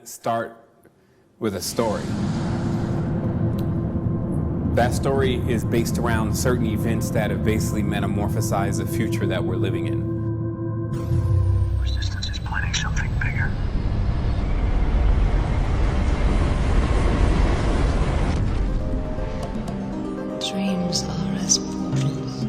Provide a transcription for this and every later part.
start with a story. That story is based around certain events that have basically metamorphosized the future that we're living in. Resistance is planning something bigger. Dreams are as portals.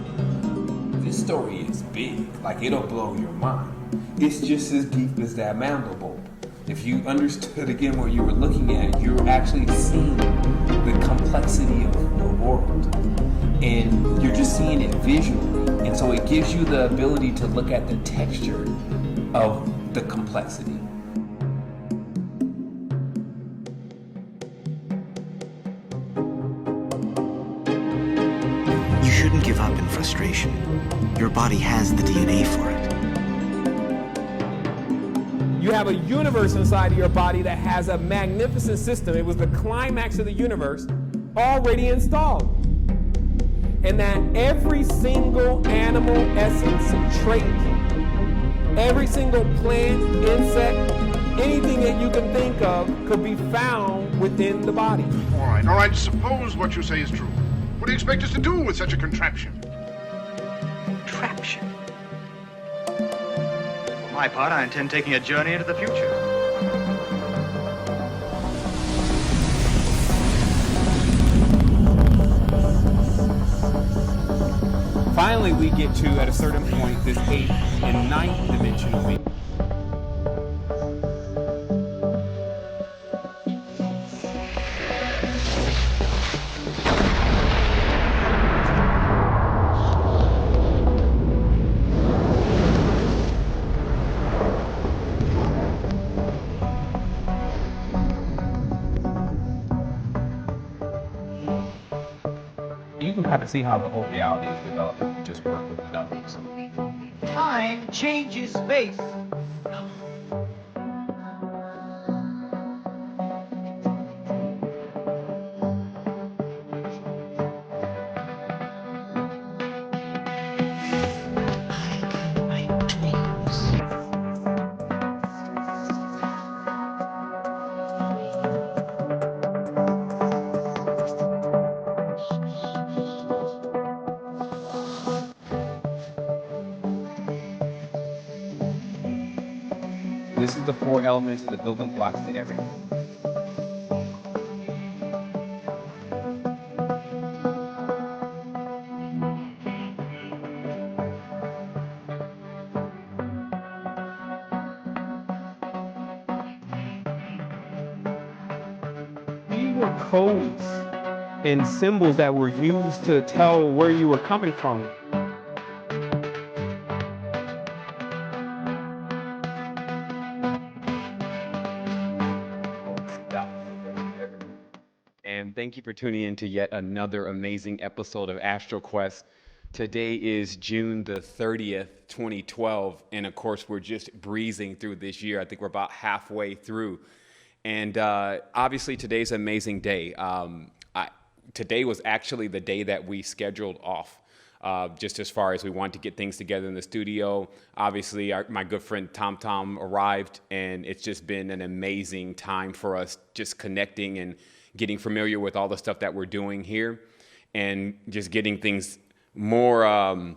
This story is big, like it'll blow your mind. It's just as deep as that mandible. If you understood again what you were looking at, you're actually seeing the complexity of the world. And you're just seeing it visually. And so it gives you the ability to look at the texture of the complexity. You shouldn't give up in frustration. Your body has the DNA for it. You have a universe inside of your body that has a magnificent system. It was the climax of the universe already installed. And that every single animal essence and trait, every single plant, insect, anything that you can think of could be found within the body. All right, suppose what you say is true. What do you expect us to do with such a contraption? Contraption. For my part, I intend taking a journey into the future. Finally, we get to, at a certain point, this 8th and 9th dimensional being. You can kind of see how the whole reality is developing. Just work with the numbers. Time changes space. My dreams. This is the 4 elements of the building blocks to everything. These were codes and symbols that were used to tell where you were coming from. And thank you for tuning in to yet another amazing episode of Astral Quest. Today is June the 30th, 2012. And of course, we're just breezing through this year. I think we're about halfway through. And obviously, today's an amazing day. Today was actually the day that we scheduled off. Just as far as we wanted to get things together in the studio. Obviously, my good friend Tom arrived, and it's just been an amazing time for us just connecting and getting familiar with all the stuff that we're doing here and just getting things more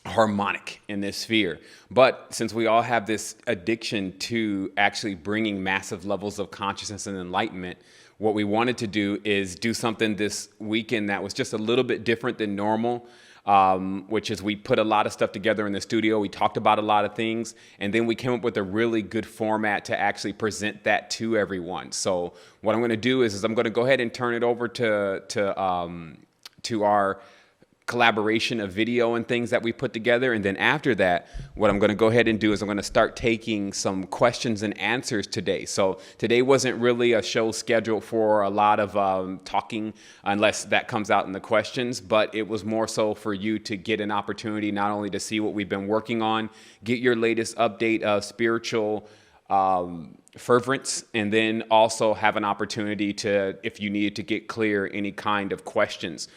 harmonic in this sphere. But since we all have this addiction to actually bringing massive levels of consciousness and enlightenment, what we wanted to do is do something this weekend that was just a little bit different than normal. Which is we put a lot of stuff together in the studio. We talked about a lot of things, and then we came up with a really good format to actually present that to everyone. So what I'm going to do is I'm going to go ahead and turn it over to our collaboration of video and things that we put together. And then after that, what I'm going to go ahead and do is I'm going to start taking some questions and answers today. So today wasn't really a show scheduled for a lot of talking, unless that comes out in the questions, but it was more so for you to get an opportunity not only to see what we've been working on, get your latest update of spiritual fervence, and then also have an opportunity to, if you needed to get clear, any kind of questions.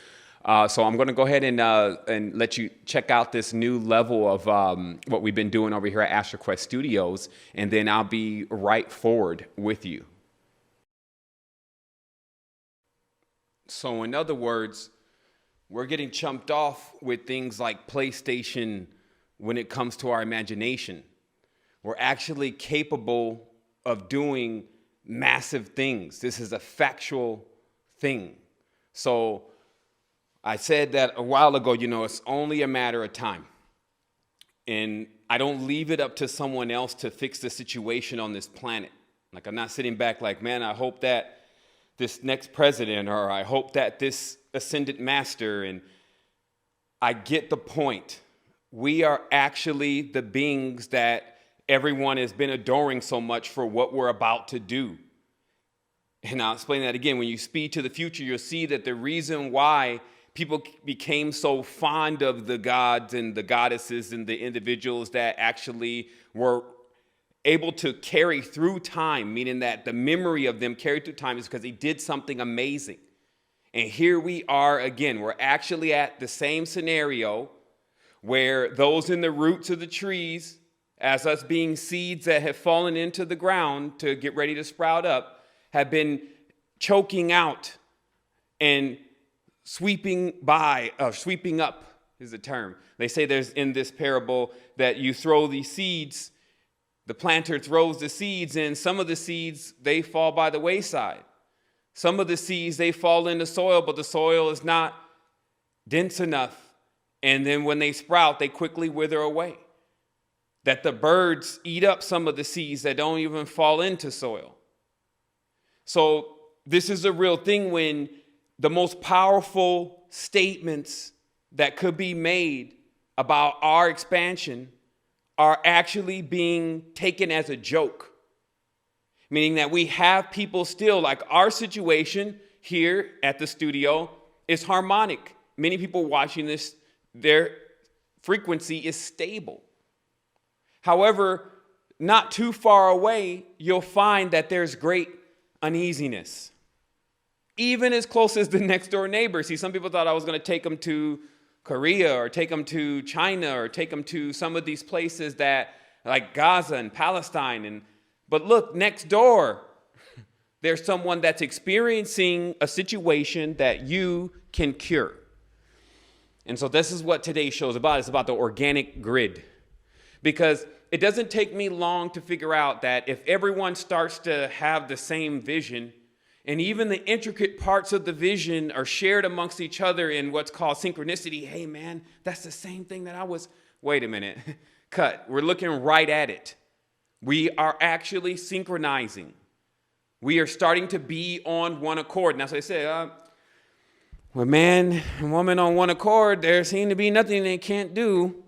So I'm going to go ahead and let you check out this new level of what we've been doing over here at Astral Quest Studios, and then I'll be right forward with you. So in other words, we're getting chumped off with things like PlayStation when it comes to our imagination. We're actually capable of doing massive things. This is a factual thing. So I said that a while ago, it's only a matter of time. And I don't leave it up to someone else to fix the situation on this planet. Like, I'm not sitting back like, man, I hope that this next president, or I hope that this ascended master, and I get the point. We are actually the beings that everyone has been adoring so much for what we're about to do. And I'll explain that again. When you speed to the future, you'll see that the reason why people became so fond of the gods and the goddesses and the individuals that actually were able to carry through time, meaning that the memory of them carried through time, is because they did something amazing. And here we are again. We're actually at the same scenario where those in the roots of the trees, as us being seeds that have fallen into the ground to get ready to sprout up, have been choking out and sweeping up is the term. They say there's in this parable that you throw these seeds, the planter throws the seeds, and some of the seeds, they fall by the wayside. Some of the seeds, they fall in the soil, but the soil is not dense enough. And then when they sprout, they quickly wither away. That the birds eat up some of the seeds that don't even fall into soil. So this is a real thing when the most powerful statements that could be made about our expansion are actually being taken as a joke. Meaning that we have people still, like our situation here at the studio is harmonic. Many people watching this, their frequency is stable. However, not too far away, you'll find that there's great uneasiness. Even as close as the next door neighbor. See, some people thought I was going to take them to Korea or take them to China or take them to some of these places that like Gaza and Palestine. But look, next door, there's someone that's experiencing a situation that you can cure. And so this is what today's show is about. It's about the organic grid. Because it doesn't take me long to figure out that if everyone starts to have the same vision, and even the intricate parts of the vision are shared amongst each other in what's called synchronicity. Hey, man, that's the same thing that I was. Wait a minute. Cut. We're looking right at it. We are actually synchronizing. We are starting to be on one accord. And that's what I say. When man and woman on one accord, there seems to be nothing they can't do.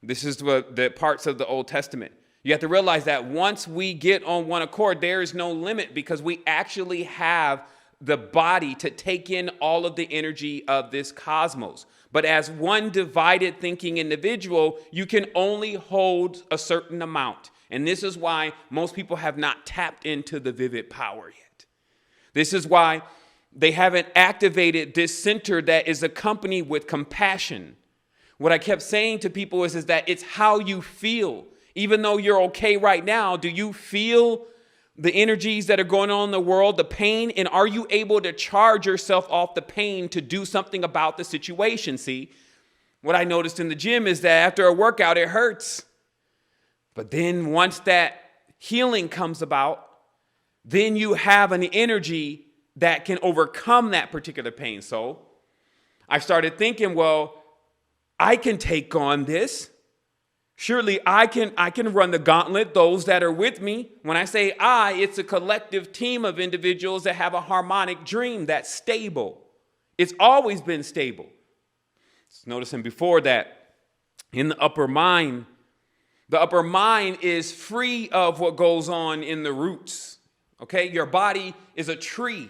This is what the parts of the Old Testament. You have to realize that once we get on one accord, there is no limit because we actually have the body to take in all of the energy of this cosmos. But as one divided thinking individual, you can only hold a certain amount. And this is why most people have not tapped into the vivid power yet. This is why they haven't activated this center that is accompanied with compassion. What I kept saying to people is that it's how you feel. Even though you're okay right now, do you feel the energies that are going on in the world, the pain? And are you able to charge yourself off the pain to do something about the situation? See, what I noticed in the gym is that after a workout, it hurts. But then once that healing comes about, then you have an energy that can overcome that particular pain. So I started thinking, well, I can take on this. Surely I can run the gauntlet, those that are with me. When I say I, it's a collective team of individuals that have a harmonic dream that's stable. It's always been stable. Noticing before that in the upper mind is free of what goes on in the roots. Okay, your body is a tree.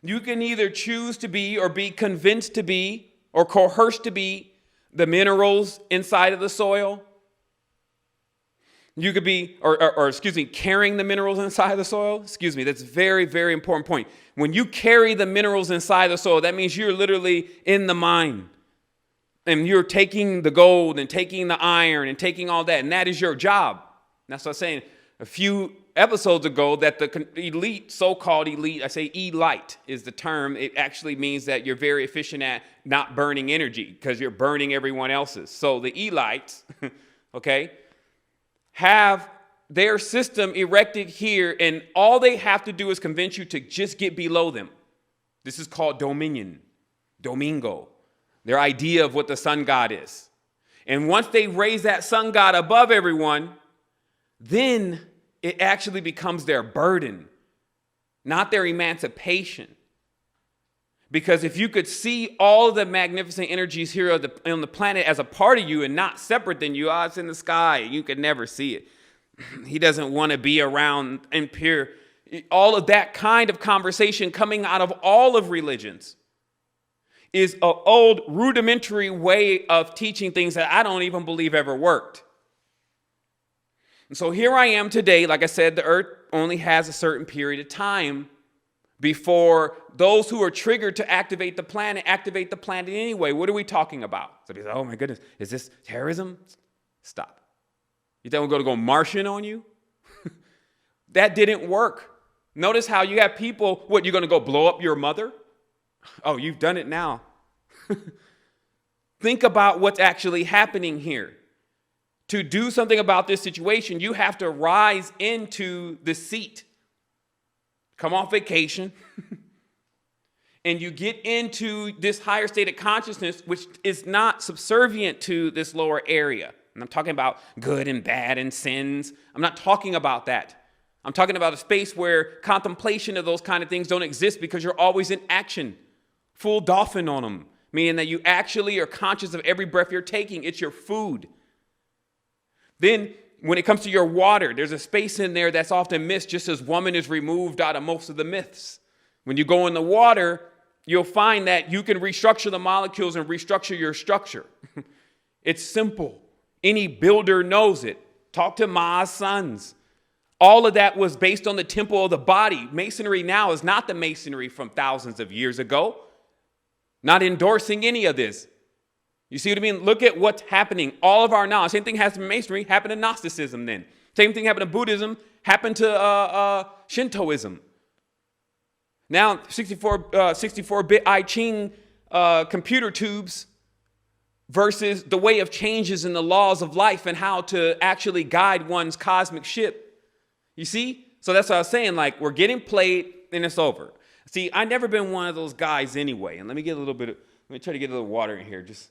You can either choose to be or be convinced to be or coerced to be the minerals inside of the soil. You could be, carrying the minerals inside the soil. That's a very, very important point. When you carry the minerals inside the soil, that means you're literally in the mine. And you're taking the gold and taking the iron and taking all that. And that is your job. That's what I'm saying. A few episodes ago that the elite, so-called elite, I say elite is the term. It actually means that you're very efficient at not burning energy because you're burning everyone else's. So the elites, okay, have their system erected here, and all they have to do is convince you to just get below them. This is called dominion, domingo, their idea of what the sun god is. And once they raise that sun god above everyone, then it actually becomes their burden, not their emancipation. Because if you could see all the magnificent energies here on the planet as a part of you and not separate than you, it's in the sky, you could never see it. He doesn't want to be around impure. All of that kind of conversation coming out of all of religions is an old rudimentary way of teaching things that I don't even believe ever worked. And so here I am today. Like I said, the earth only has a certain period of time before those who are triggered to activate the planet anyway. What are we talking about? So they say, oh my goodness, is this terrorism? Stop. You think we're going to go Martian on you? That didn't work. Notice how you have people, what, you're going to go blow up your mother? Oh, you've done it now. Think about what's actually happening here. To do something about this situation, you have to rise into the seat. Come off vacation. And you get into this higher state of consciousness, which is not subservient to this lower area. And I'm talking about good and bad and sins. I'm not talking about that. I'm talking about a space where contemplation of those kind of things don't exist because you're always in action. Full dolphin on them. Meaning that you actually are conscious of every breath you're taking. It's your food. Then, when it comes to your water, there's a space in there that's often missed, just as woman is removed out of most of the myths. When you go in the water, you'll find that you can restructure the molecules and restructure your structure. It's simple. Any builder knows it. Talk to Ma's sons. All of that was based on the temple of the body. Masonry now is not the masonry from thousands of years ago. Not endorsing any of this. You see what I mean? Look at what's happening. All of our knowledge. Same thing happened to Masonry, happened to Gnosticism then. Same thing happened to Buddhism, happened to Shintoism. Now, 64-bit I Ching computer tubes versus the way of changes in the laws of life and how to actually guide one's cosmic ship. You see? So that's what I was saying. Like, we're getting played and it's over. See, I've never been one of those guys anyway. And let me try to get a little water in here. Just,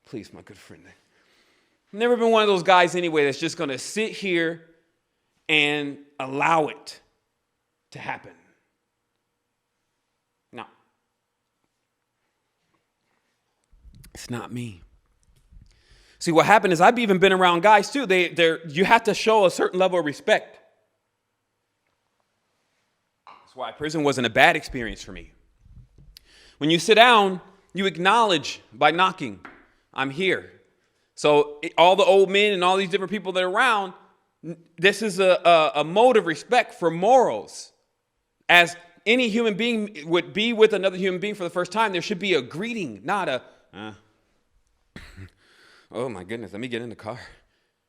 please, my good friend. I've never been one of those guys anyway that's just going to sit here and allow it to happen. No. It's not me. See, what happened is I've even been around guys too. You have to show a certain level of respect. That's why prison wasn't a bad experience for me. When you sit down, you acknowledge by knocking, I'm here. So all the old men and all these different people that are around, this is a mode of respect for morals. As any human being would be with another human being for the first time, there should be a greeting, not a, oh my goodness, let me get in the car.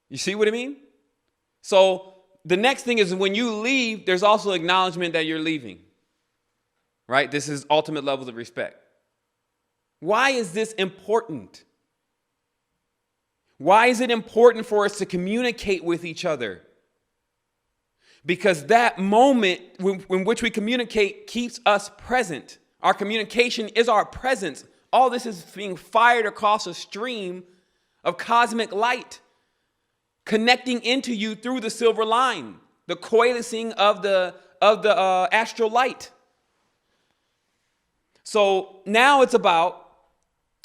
You see what I mean? So the next thing is when you leave, there's also acknowledgement that you're leaving. Right? This is ultimate levels of respect. Why is this important? Why is it important for us to communicate with each other? Because that moment in which we communicate keeps us present. Our communication is our presence. All this is being fired across a stream of cosmic light, connecting into you through the silver line, the coalescing of the astral light. So now it's about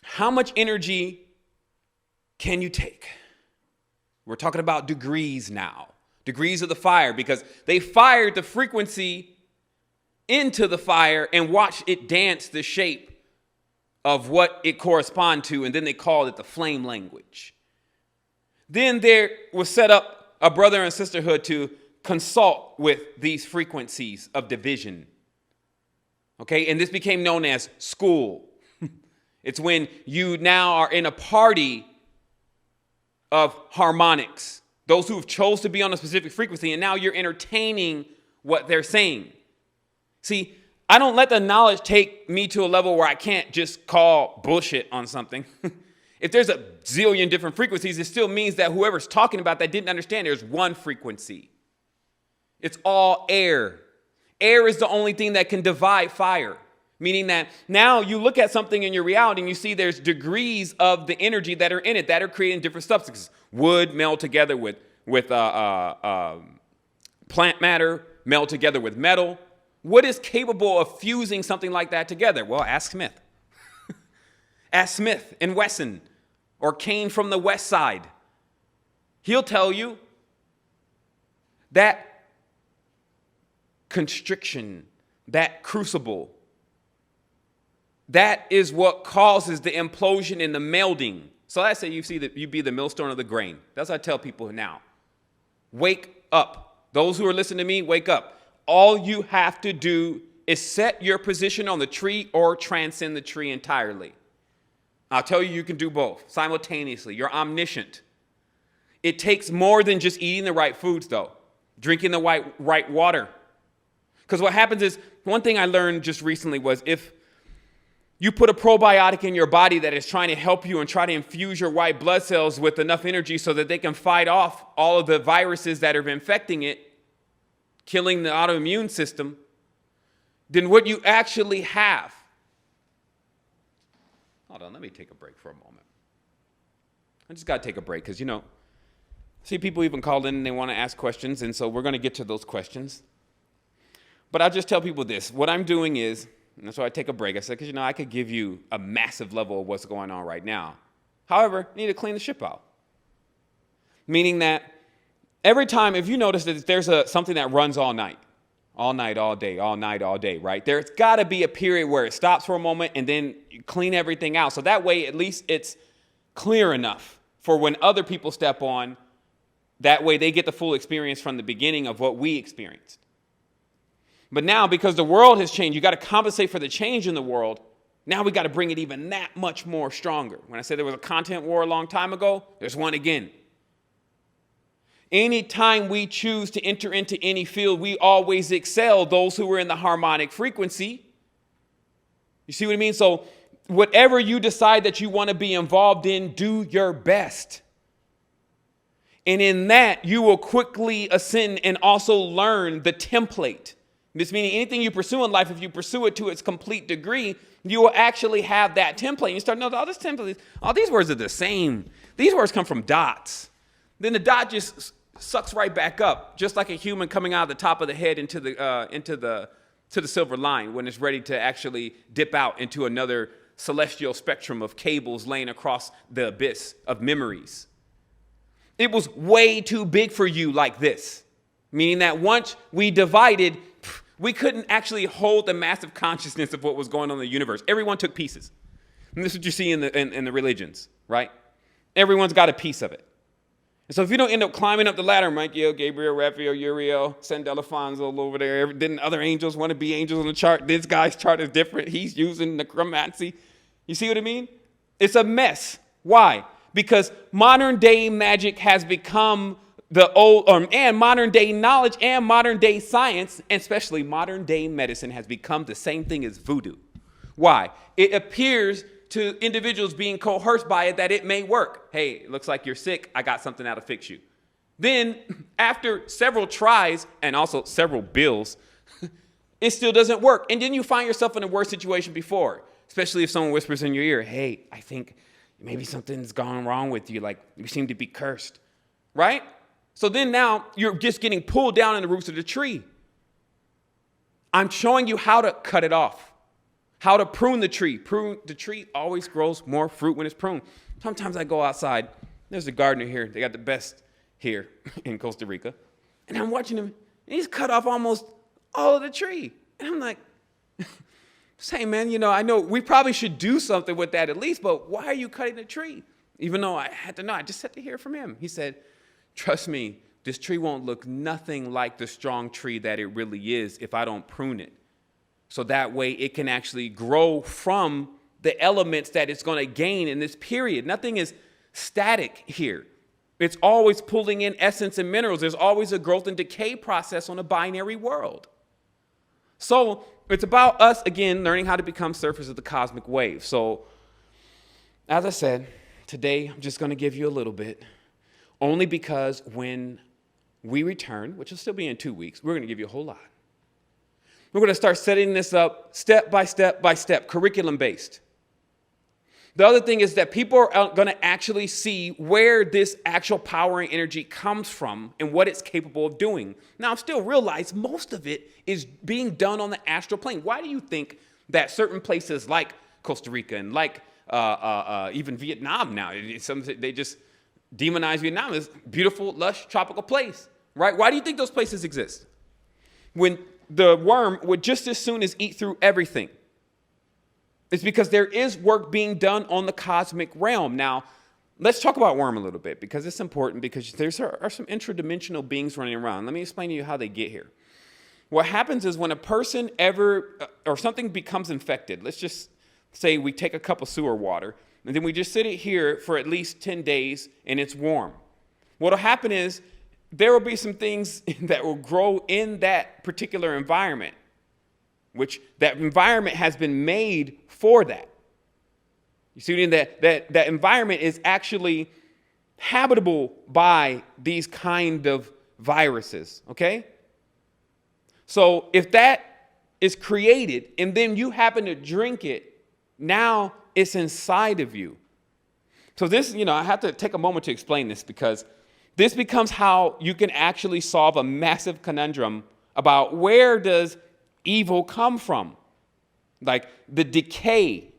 how much energy can you take? We're talking about degrees now, degrees of the fire, because they fired the frequency into the fire and watched it dance the shape of what it corresponded to, and then they called it the flame language. Then there was set up a brother and sisterhood to consult with these frequencies of division. Okay, and this became known as school. It's when you now are in a party of harmonics, Those who have chose to be on a specific frequency, and now you're entertaining what they're saying. See, I don't let the knowledge take me to a level where I can't just call bullshit on something. If there's a zillion different frequencies, it still means that whoever's talking about that didn't understand there's one frequency. It's all air. Air is the only thing that can divide fire, meaning that now you look at something in your reality and you see there's degrees of the energy that are in it that are creating different substances. Wood meld together with plant matter, meld together with metal. What is capable of fusing something like that together? Well, ask Smith. Ask Smith and Wesson or Kane from the West Side. He'll tell you that constriction, that crucible, that is what causes the implosion and the melding. So I say you be the millstone of the grain. That's what I tell people now. Wake up. Those who are listening to me, wake up. All you have to do is set your position on the tree or transcend the tree entirely. I'll tell you, you can do both simultaneously. You're omniscient. It takes more than just eating the right foods, though. Drinking the right water. Because what happens is, one thing I learned just recently was if you put a probiotic in your body that is trying to help you and try to infuse your white blood cells with enough energy so that they can fight off all of the viruses that are infecting it, killing the autoimmune system, then what you actually have. Hold on, let me take a break for a moment. I just got to take a break because, see people even call in and they want to ask questions, and so we're going to get to those questions. But I'll just tell people this. What I'm doing is, and that's why I take a break. I said, because, I could give you a massive level of what's going on right now. However, I need to clean the ship out. Meaning that every time, if you notice that there's something that runs all night, all day, right? There's got to be a period where it stops for a moment and then you clean everything out. So that way, at least it's clear enough for when other people step on, that way they get the full experience from the beginning of what we experienced. But now, because the world has changed, you got to compensate for the change in the world. Now we got to bring it even that much more stronger. When I said there was a content war a long time ago, there's one again. Anytime we choose to enter into any field, we always excel those who are in the harmonic frequency. You see what I mean? So whatever you decide that you want to be involved in, do your best. And in that, you will quickly ascend and also learn the template. This meaning anything you pursue in life, if you pursue it to its complete degree, you will actually have that template. You start to know all this template, all these words are the same. These words come from dots. Then the dot just sucks right back up, just like a human coming out of the top of the head into the silver line when it's ready to actually dip out into another celestial spectrum of cables laying across the abyss of memories. It was way too big for you like this, meaning that once we divided, we couldn't actually hold the massive consciousness of what was going on in the universe. Everyone took pieces. And this is what you see in the religions, right? Everyone's got a piece of it. And so if you don't end up climbing up the ladder, Michael, Gabriel, Raphael, Uriel, San Delafonso over there, didn't other angels want to be angels on the chart? This guy's chart is different. He's using necromancy. You see what I mean? It's a mess. Why? Because modern day magic has become and modern day knowledge and modern day science, and especially modern day medicine, has become the same thing as voodoo. Why? It appears to individuals being coerced by it that it may work. Hey, it looks like you're sick. I got something that'll fix you. Then, after several tries and also several bills, it still doesn't work. And then you find yourself in a worse situation before, especially if someone whispers in your ear, hey, I think maybe something's gone wrong with you. Like, you seem to be cursed, right? So then now you're just getting pulled down in the roots of the tree. I'm showing you how to cut it off, how to prune the tree. The tree always grows more fruit when it's pruned. Sometimes I go outside. There's a gardener here. They got the best here in Costa Rica. And I'm watching him. And he's cut off almost all of the tree. And I'm like, say, man, I know we probably should do something with that at least, but why are you cutting the tree? Even though I had to know, I just had to hear from him. He said, trust me, this tree won't look nothing like the strong tree that it really is if I don't prune it. So that way it can actually grow from the elements that it's going to gain in this period. Nothing is static here. It's always pulling in essence and minerals. There's always a growth and decay process on a binary world. So it's about us, again, learning how to become surfers of the cosmic wave. So as I said, today I'm just going to give you a little bit, only because when we return, which will still be in 2 weeks, we're going to give you a whole lot. We're going to start setting this up step by step by step, curriculum based. The other thing is that people are going to actually see where this actual power and energy comes from and what it's capable of doing. Now, I still realize most of it is being done on the astral plane. Why do you think that certain places like Costa Rica and like even Vietnam now, they just demonize Vietnam as beautiful, lush, tropical place, right? Why do you think those places exist? When the worm would just as soon as eat through everything. It's because there is work being done on the cosmic realm. Now, let's talk about worm a little bit because it's important because there are some intradimensional beings running around. Let me explain to you how they get here. What happens is when a person or something becomes infected, let's just say we take a cup of sewer water and then we just sit it here for at least 10 days and it's warm. What will happen is there will be some things that will grow in that particular environment, which that environment has been made for that. You see that environment is actually habitable by these kind of viruses, okay? So if that is created and then you happen to drink it, now it's inside of you. So this, I have to take a moment to explain this because this becomes how you can actually solve a massive conundrum about where does evil come from. Like the decay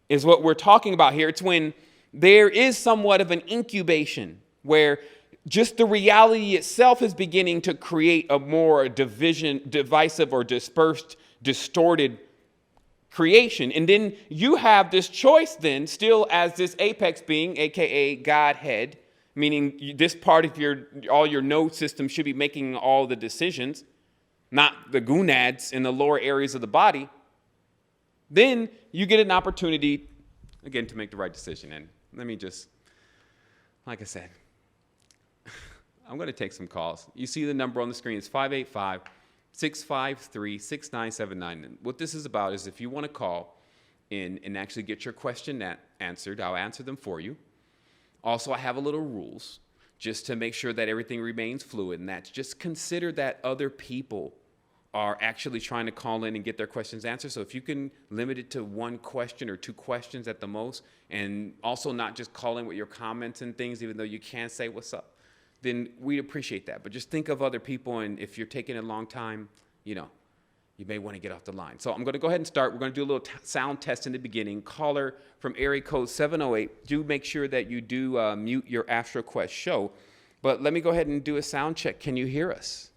is what we're talking about here. It's when there is somewhat of an incubation where just the reality itself is beginning to create a more divisive or dispersed, distorted creation. And then you have this choice then still as this apex being, aka Godhead, meaning this part of all your node system should be making all the decisions, not the gonads in the lower areas of the body. Then you get an opportunity, again, to make the right decision. And let me just, like I said, I'm going to take some calls. You see the number on the screen. It's 585-653-6979. And what this is about is if you want to call in and actually get your question answered, I'll answer them for you. Also, I have a little rules just to make sure that everything remains fluid, and that's just consider that other people are actually trying to call in and get their questions answered. So if you can limit it to one question or two questions at the most, and also not just call in with your comments and things, even though you can say what's up, then we'd appreciate that. But just think of other people, and if you're taking a long time, you may want to get off the line. So I'm going to go ahead and start. We're going to do a little sound test in the beginning. Caller from area code 708, do make sure that you do mute your Astral Quest show. But let me go ahead and do a sound check. Can you hear us?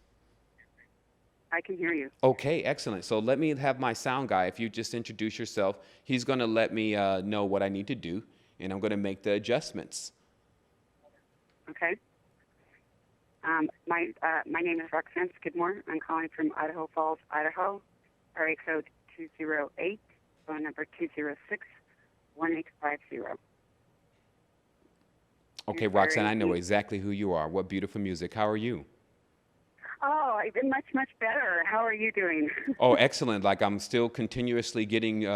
I can hear you. Okay, excellent. So let me have my sound guy, if you just introduce yourself, he's going to let me know what I need to do, and I'm going to make the adjustments. Okay. My name is Roxanne Skidmore. I'm calling from Idaho Falls, Idaho, area code 208, phone number 206-1850. Okay, Roxanne, I know exactly who you are. What beautiful music. How are you? Oh, I've been much, much better. How are you doing? Oh, excellent. Like I'm still continuously getting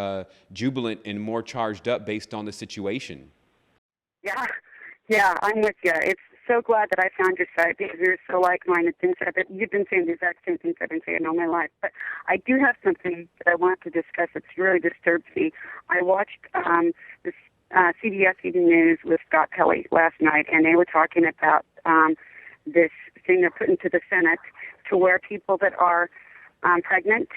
jubilant and more charged up based on the situation. Yeah, I'm with you. It's so glad that I found your site because you're so like-minded. You've been saying the exact same things I've been saying all my life. But I do have something that I want to discuss that's really disturbed me. I watched this CBS Evening News with Scott Pelley last night, and they were talking about this thing they're putting to the Senate to where people that are pregnant,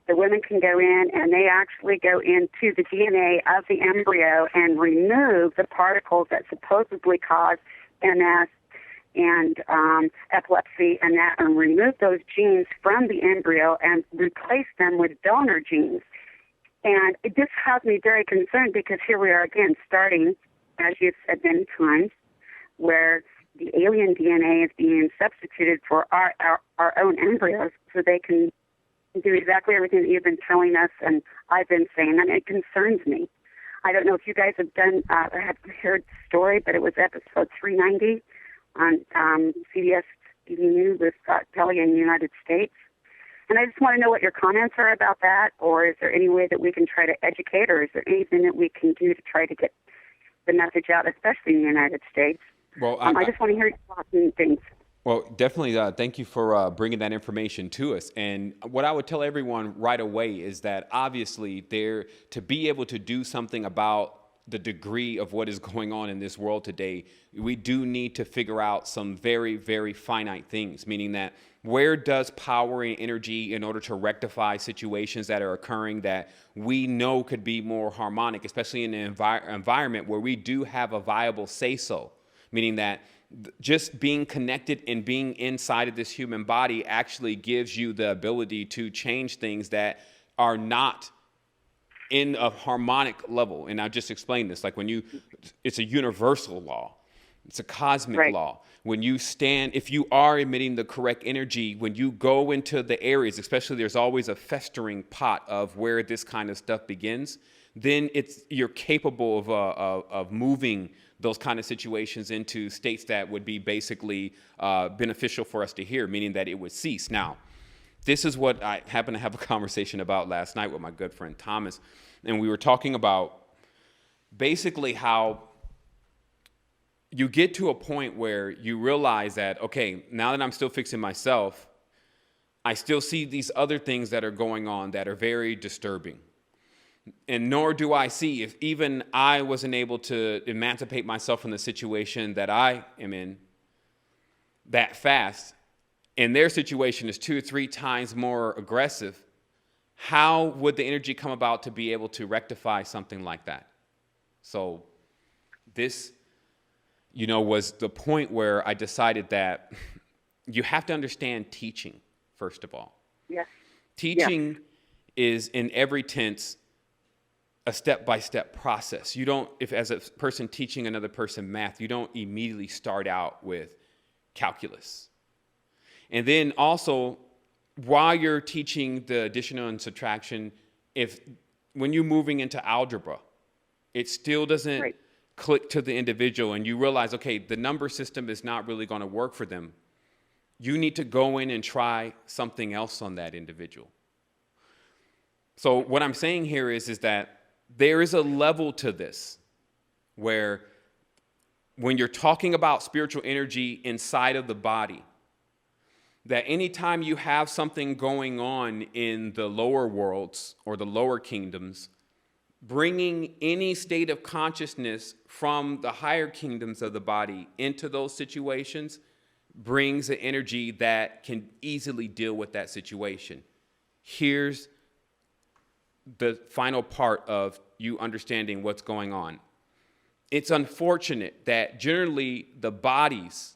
the women can go in and they actually go into the DNA of the embryo and remove the particles that supposedly cause MS and epilepsy and that, and remove those genes from the embryo and replace them with donor genes. And this has me very concerned because here we are again starting, as you've said many times, where the alien DNA is being substituted for our own embryos so they can do exactly everything that you've been telling us and I've been saying, and it concerns me. I don't know if you guys have heard the story, but it was episode 390 on CBS News with Scott Pelley in the United States. And I just want to know what your comments are about that, or is there any way that we can try to educate, or is there anything that we can do to try to get the message out, especially in the United States? Well, I just want to hear your thoughts and things. Well, definitely. Thank you for bringing that information to us. And what I would tell everyone right away is that obviously to be able to do something about the degree of what is going on in this world today, we do need to figure out some very, very finite things, meaning that where does power and energy in order to rectify situations that are occurring that we know could be more harmonic, especially in an environment where we do have a viable say-so, meaning that just being connected and being inside of this human body actually gives you the ability to change things that are not in a harmonic level. And I just explained this, like it's a universal law. It's a cosmic law. When you stand, if you are emitting the correct energy, when you go into the areas, especially there's always a festering pot of where this kind of stuff begins, then you're capable of moving those kind of situations into states that would be basically beneficial for us to hear, meaning that it would cease. Now, this is what I happened to have a conversation about last night with my good friend Thomas, and we were talking about basically how you get to a point where you realize that, okay, now that I'm still fixing myself, I still see these other things that are going on that are very disturbing. And nor do I see, if even I wasn't able to emancipate myself from the situation that I am in that fast, and their situation is 2 or 3 times more aggressive, how would the energy come about to be able to rectify something like that? So this, was the point where I decided that you have to understand teaching, first of all. Yes. Teaching is in every tense a step-by-step process. You don't, if as a person teaching another person math, you don't immediately start out with calculus. And then also, while you're teaching the addition and subtraction, when you're moving into algebra, it still doesn't click to the individual, and you realize, okay, the number system is not really going to work for them. You need to go in and try something else on that individual. So what I'm saying here is that there is a level to this where when you're talking about spiritual energy inside of the body, that anytime you have something going on in the lower worlds or the lower kingdoms, bringing any state of consciousness from the higher kingdoms of the body into those situations brings an energy that can easily deal with that situation. Here's the final part of you understanding what's going on. It's unfortunate that generally the bodies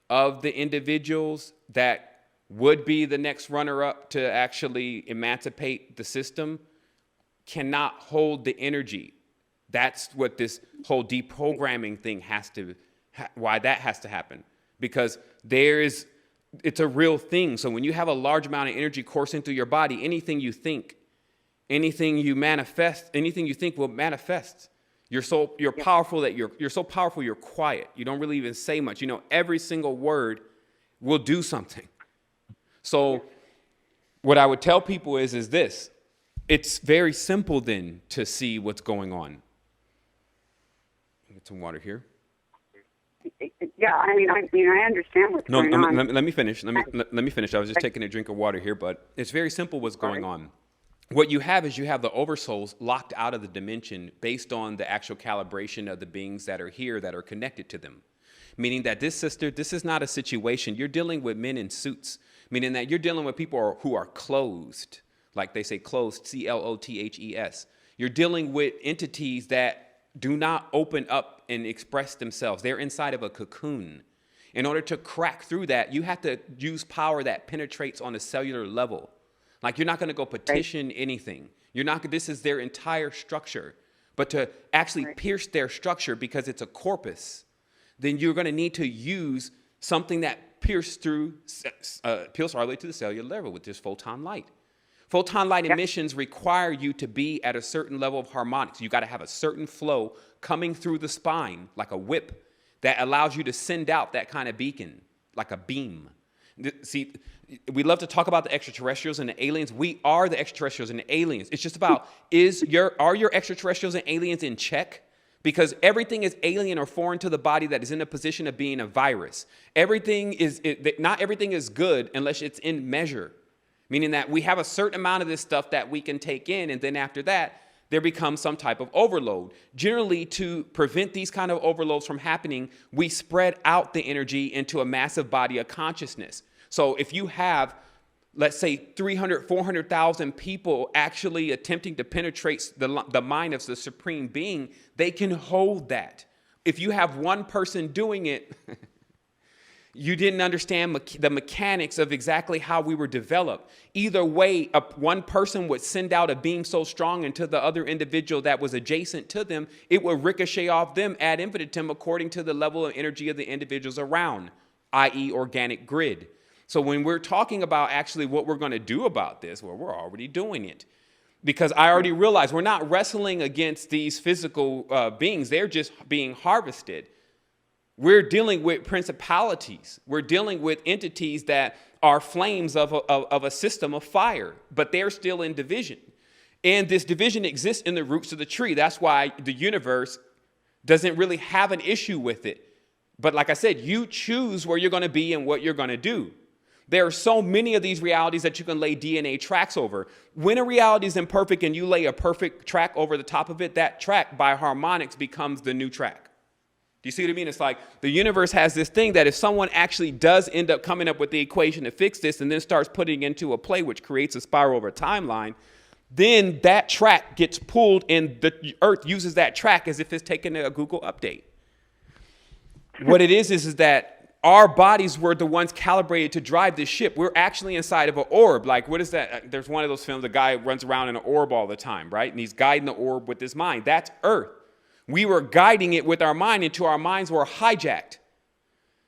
of the individuals that would be the next runner-up to actually emancipate the system cannot hold the energy. That's what this whole deprogramming thing why that has to happen. Because it's a real thing. So when you have a large amount of energy coursing through your body, anything you think, anything you manifest, anything you think will manifest. You're powerful that you're so powerful you're quiet. You don't really even say much. Every single word will do something. So what I would tell people is this. It's very simple then to see what's going on. Get some water here. Yeah, I understand what's going on. Let me finish. Let me finish. I was just taking a drink of water here, but it's very simple what's going on. What you have is you have the oversouls locked out of the dimension based on the actual calibration of the beings that are here that are connected to them. Meaning that this is not a situation. You're dealing with men in suits, meaning that you're dealing with people who are closed, like they say closed, CLOTHES. You're dealing with entities that do not open up and express themselves. They're inside of a cocoon. In order to crack through that, you have to use power that penetrates on a cellular level. Like you're not going to go petition anything. This is their entire structure. But to actually pierce their structure because it's a corpus, then you're going to need to use something that pierces all the way to the cellular level with this photon light. Photon light emissions require you to be at a certain level of harmonics. You got to have a certain flow coming through the spine like a whip that allows you to send out that kind of beacon, like a beam. See, we love to talk about the extraterrestrials and the aliens. We are the extraterrestrials and the aliens. It's just about, are your extraterrestrials and aliens in check? Because everything is alien or foreign to the body that is in a position of being a virus. Not everything is good unless it's in measure, meaning that we have a certain amount of this stuff that we can take in, and then after that, there becomes some type of overload. Generally, to prevent these kind of overloads from happening, we spread out the energy into a massive body of consciousness. So if you have, let's say, 300, 400,000 people actually attempting to penetrate the mind of the Supreme Being, they can hold that. If you have one person doing it, you didn't understand the mechanics of exactly how we were developed. Either way, one person would send out a beam so strong into the other individual that was adjacent to them, it would ricochet off them ad infinitum according to the level of energy of the individuals around, i.e. organic grid. So when we're talking about actually what we're going to do about this, well, we're already doing it. Because I already realized we're not wrestling against these physical beings. They're just being harvested. We're dealing with principalities. We're dealing with entities that are flames of a system of fire, but they're still in division. And this division exists in the roots of the tree. That's why the universe doesn't really have an issue with it. But like I said, you choose where you're going to be and what you're going to do. There are so many of these realities that you can lay DNA tracks over. When a reality is imperfect and you lay a perfect track over the top of it, that track by harmonics becomes the new track. Do you see what I mean? It's like the universe has this thing that if someone actually does end up coming up with the equation to fix this and then starts putting it into a play, which creates a spiral over a timeline, then that track gets pulled and the Earth uses that track as if it's taking a Google update. What it is that our bodies were the ones calibrated to drive this ship. We're actually inside of an orb. Like, what is that? There's one of those films, the guy runs around in an orb all the time, right? And he's guiding the orb with his mind. That's Earth. We were guiding it with our mind until our minds were hijacked.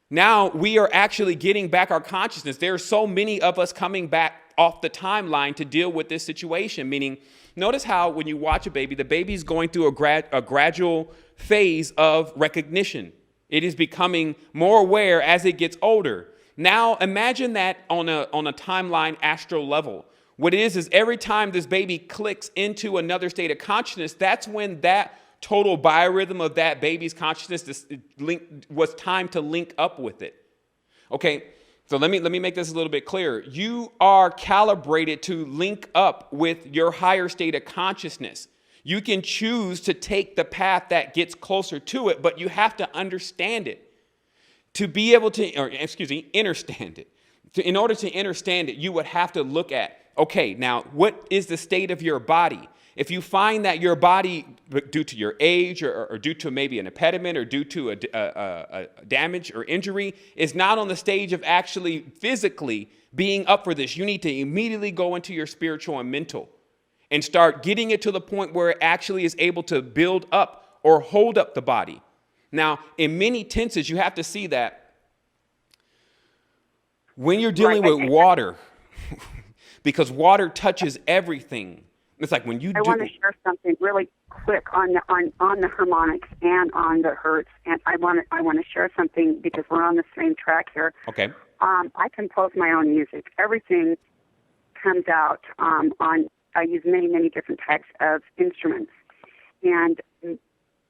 Now we are actually getting back our consciousness. There are so many of us coming back off the timeline to deal with this situation, meaning notice how when you watch a baby, the baby's going through a gradual phase of recognition. It is becoming more aware as it gets older. Now imagine that on a timeline astral level. What it is every time this baby clicks into another state of consciousness, that's when that total biorhythm of that baby's consciousness was time to link up with it. Okay, so let me make this a little bit clearer. You are calibrated to link up with your higher state of consciousness. You can choose to take the path that gets closer to it, but you have to understand it. To be able to, understand it. In order to understand it, you would have to look at, okay, now what is the state of your body? If you find that your body, due to your age or due to maybe an impediment or due to a damage or injury, is not on the stage of actually physically being up for this, you need to immediately go into your spiritual and mental and start getting it to the point where it actually is able to build up or hold up the body. Now, in many tenses, you have to see that when you're dealing with water, because water touches everything. It's like when you I want to share something really quick on the harmonics and on the hertz, and I want to share something because we're on the same track here. Okay. I compose my own music. Everything comes out I use many different types of instruments, and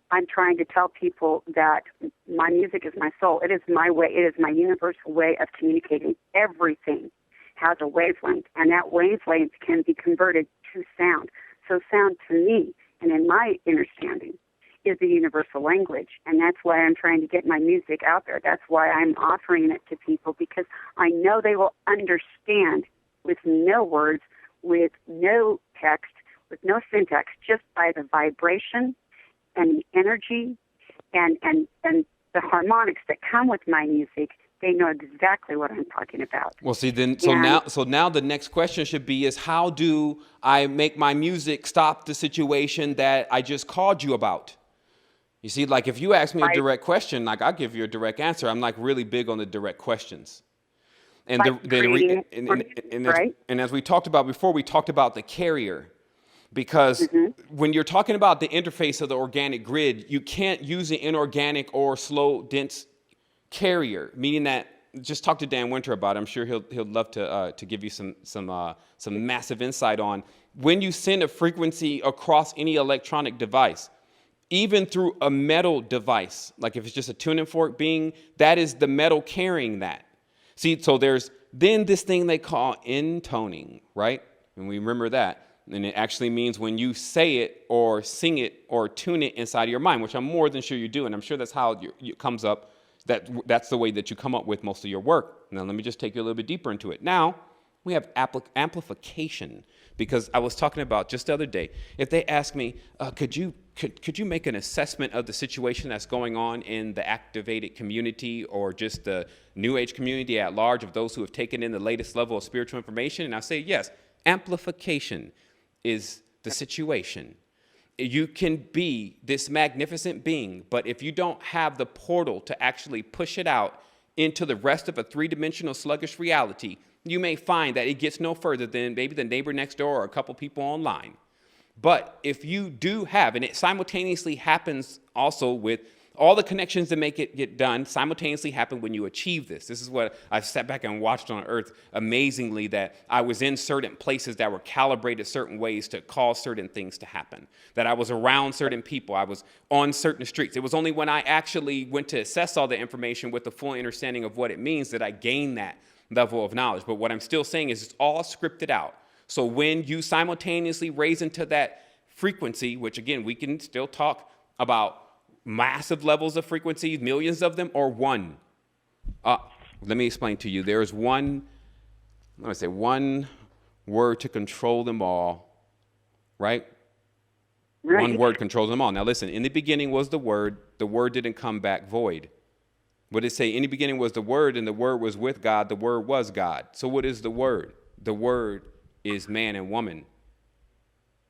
I'm trying to tell people that my music is my soul. It is my way. It is my universal way of communicating. Everything has a wavelength, and that wavelength can be converted to sound. So sound to me, and in my understanding, is the universal language, and that's why I'm trying to get my music out there. That's why I'm offering it to people, because I know they will understand with no words, with no text, with no syntax, just by the vibration and the energy and the harmonics that come with my music. They know exactly what I'm talking about. Well, see, then so now the next question should be is how do I make my music stop the situation that I just called you about? You see, like if you ask me a direct question, like I'll give you a direct answer. I'm like really big on the direct questions. And as we talked about before, we talked about the carrier. Because when you're talking about the interface of the organic grid, you can't use an inorganic or slow, dense carrier, meaning that, just talk to Dan Winter about it. I'm sure he'll love to give you some massive insight on when you send a frequency across any electronic device, even through a metal device, like if it's just a tuning fork being, that is the metal carrying that. See, so there's then this thing they call intoning, right? And we remember that. And it actually means when you say it or sing it or tune it inside of your mind, which I'm more than sure you do. And I'm sure that's how it comes up. That's the way that you come up with most of your work. Now, let me just take you a little bit deeper into it. Now, we have amplification, because I was talking about just the other day, if they ask me, could you make an assessment of the situation that's going on in the activated community or just the New Age community at large of those who have taken in the latest level of spiritual information? And I say, yes, amplification is the situation. You can be this magnificent being, but if you don't have the portal to actually push it out into the rest of a three-dimensional sluggish reality, you may find that it gets no further than maybe the neighbor next door or a couple people online. But if you do have, and it simultaneously happens also with all the connections that make it get done simultaneously happen when you achieve this. This is what I've sat back and watched on Earth amazingly, that I was in certain places that were calibrated certain ways to cause certain things to happen, that I was around certain people, I was on certain streets. It was only when I actually went to assess all the information with the full understanding of what it means that I gained that level of knowledge. But what I'm still saying is it's all scripted out. So when you simultaneously raise into that frequency, which again, we can still talk about massive levels of frequencies, millions of them, or one. Let me explain to you. There is one word to control them all, right? One word controls them all. Now listen, in the beginning was the Word didn't come back void. What did it say? In the beginning was the Word, and the Word was with God, the Word was God. So what is the Word? The Word is man and woman.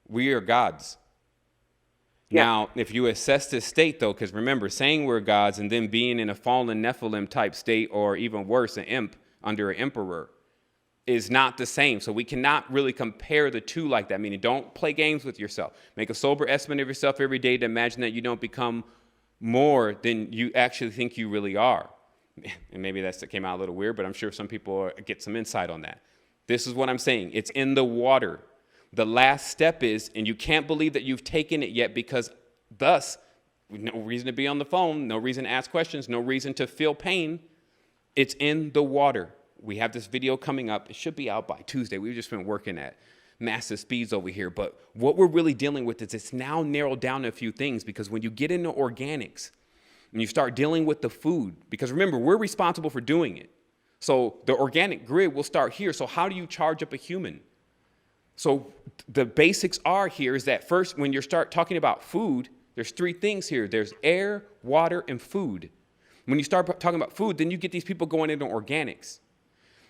We are gods. Yeah. Now, if you assess this state, though, because remember, saying we're gods and then being in a fallen Nephilim type state, or even worse, an imp under an emperor, is not the same. So we cannot really compare the two like that. Meaning, don't play games with yourself. Make a sober estimate of yourself every day to imagine that you don't become more than you actually think you really are. And maybe that came out a little weird, but I'm sure some people get some insight on that. This is what I'm saying. It's in the water. The last step is, and you can't believe that you've taken it yet, because thus, no reason to be on the phone, no reason to ask questions, no reason to feel pain. It's in the water. We have this video coming up. It should be out by Tuesday. We've just been working at massive speeds over here. But what we're really dealing with is it's now narrowed down to a few things, because when you get into organics and you start dealing with the food, because remember, we're responsible for doing it. So the organic grid will start here. So how do you charge up a human? So the basics are here is that first, when you start talking about food, there's three things here. There's air, water, and food. When you start talking about food, then you get these people going into organics.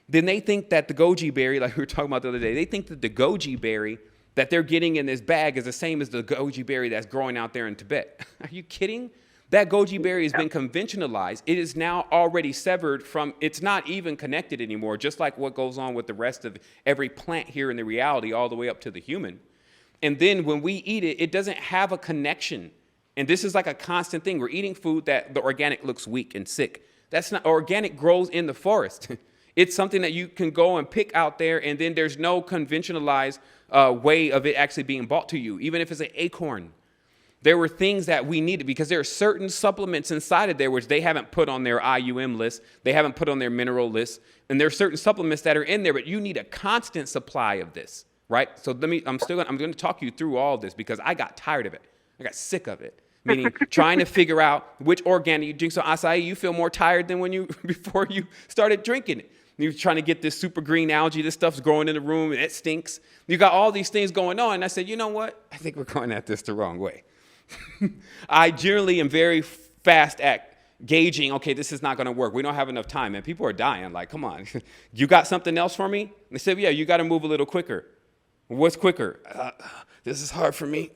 Then they think that the goji berry, like we were talking about the other day, they think that the goji berry that they're getting in this bag is the same as the goji berry that's growing out there in Tibet. Are you kidding? That goji berry has been conventionalized. It is now already severed from, it's not even connected anymore, just like what goes on with the rest of every plant here in the reality all the way up to the human. And then when we eat it, it doesn't have a connection. And this is like a constant thing. We're eating food that the organic looks weak and sick. That's not, organic grows in the forest. It's something that you can go and pick out there, and then there's no conventionalized way of it actually being bought to you, even if it's an acorn. There were things that we needed, because there are certain supplements inside of there which they haven't put on their IUM list. They haven't put on their mineral list. And there are certain supplements that are in there, but you need a constant supply of this, right? So I'm going to talk you through all this, because I got tired of it. I got sick of it. Meaning trying to figure out which organic you drink. So acai, you feel more tired than before you started drinking it. You're trying to get this super green algae. This stuff's growing in the room and it stinks. You got all these things going on. And I said, you know what? I think we're going at this the wrong way. I generally am very fast at gauging, okay, this is not going to work. We don't have enough time. And people are dying. Like, come on. You got something else for me? They said, yeah, you got to move a little quicker. What's quicker? This is hard for me.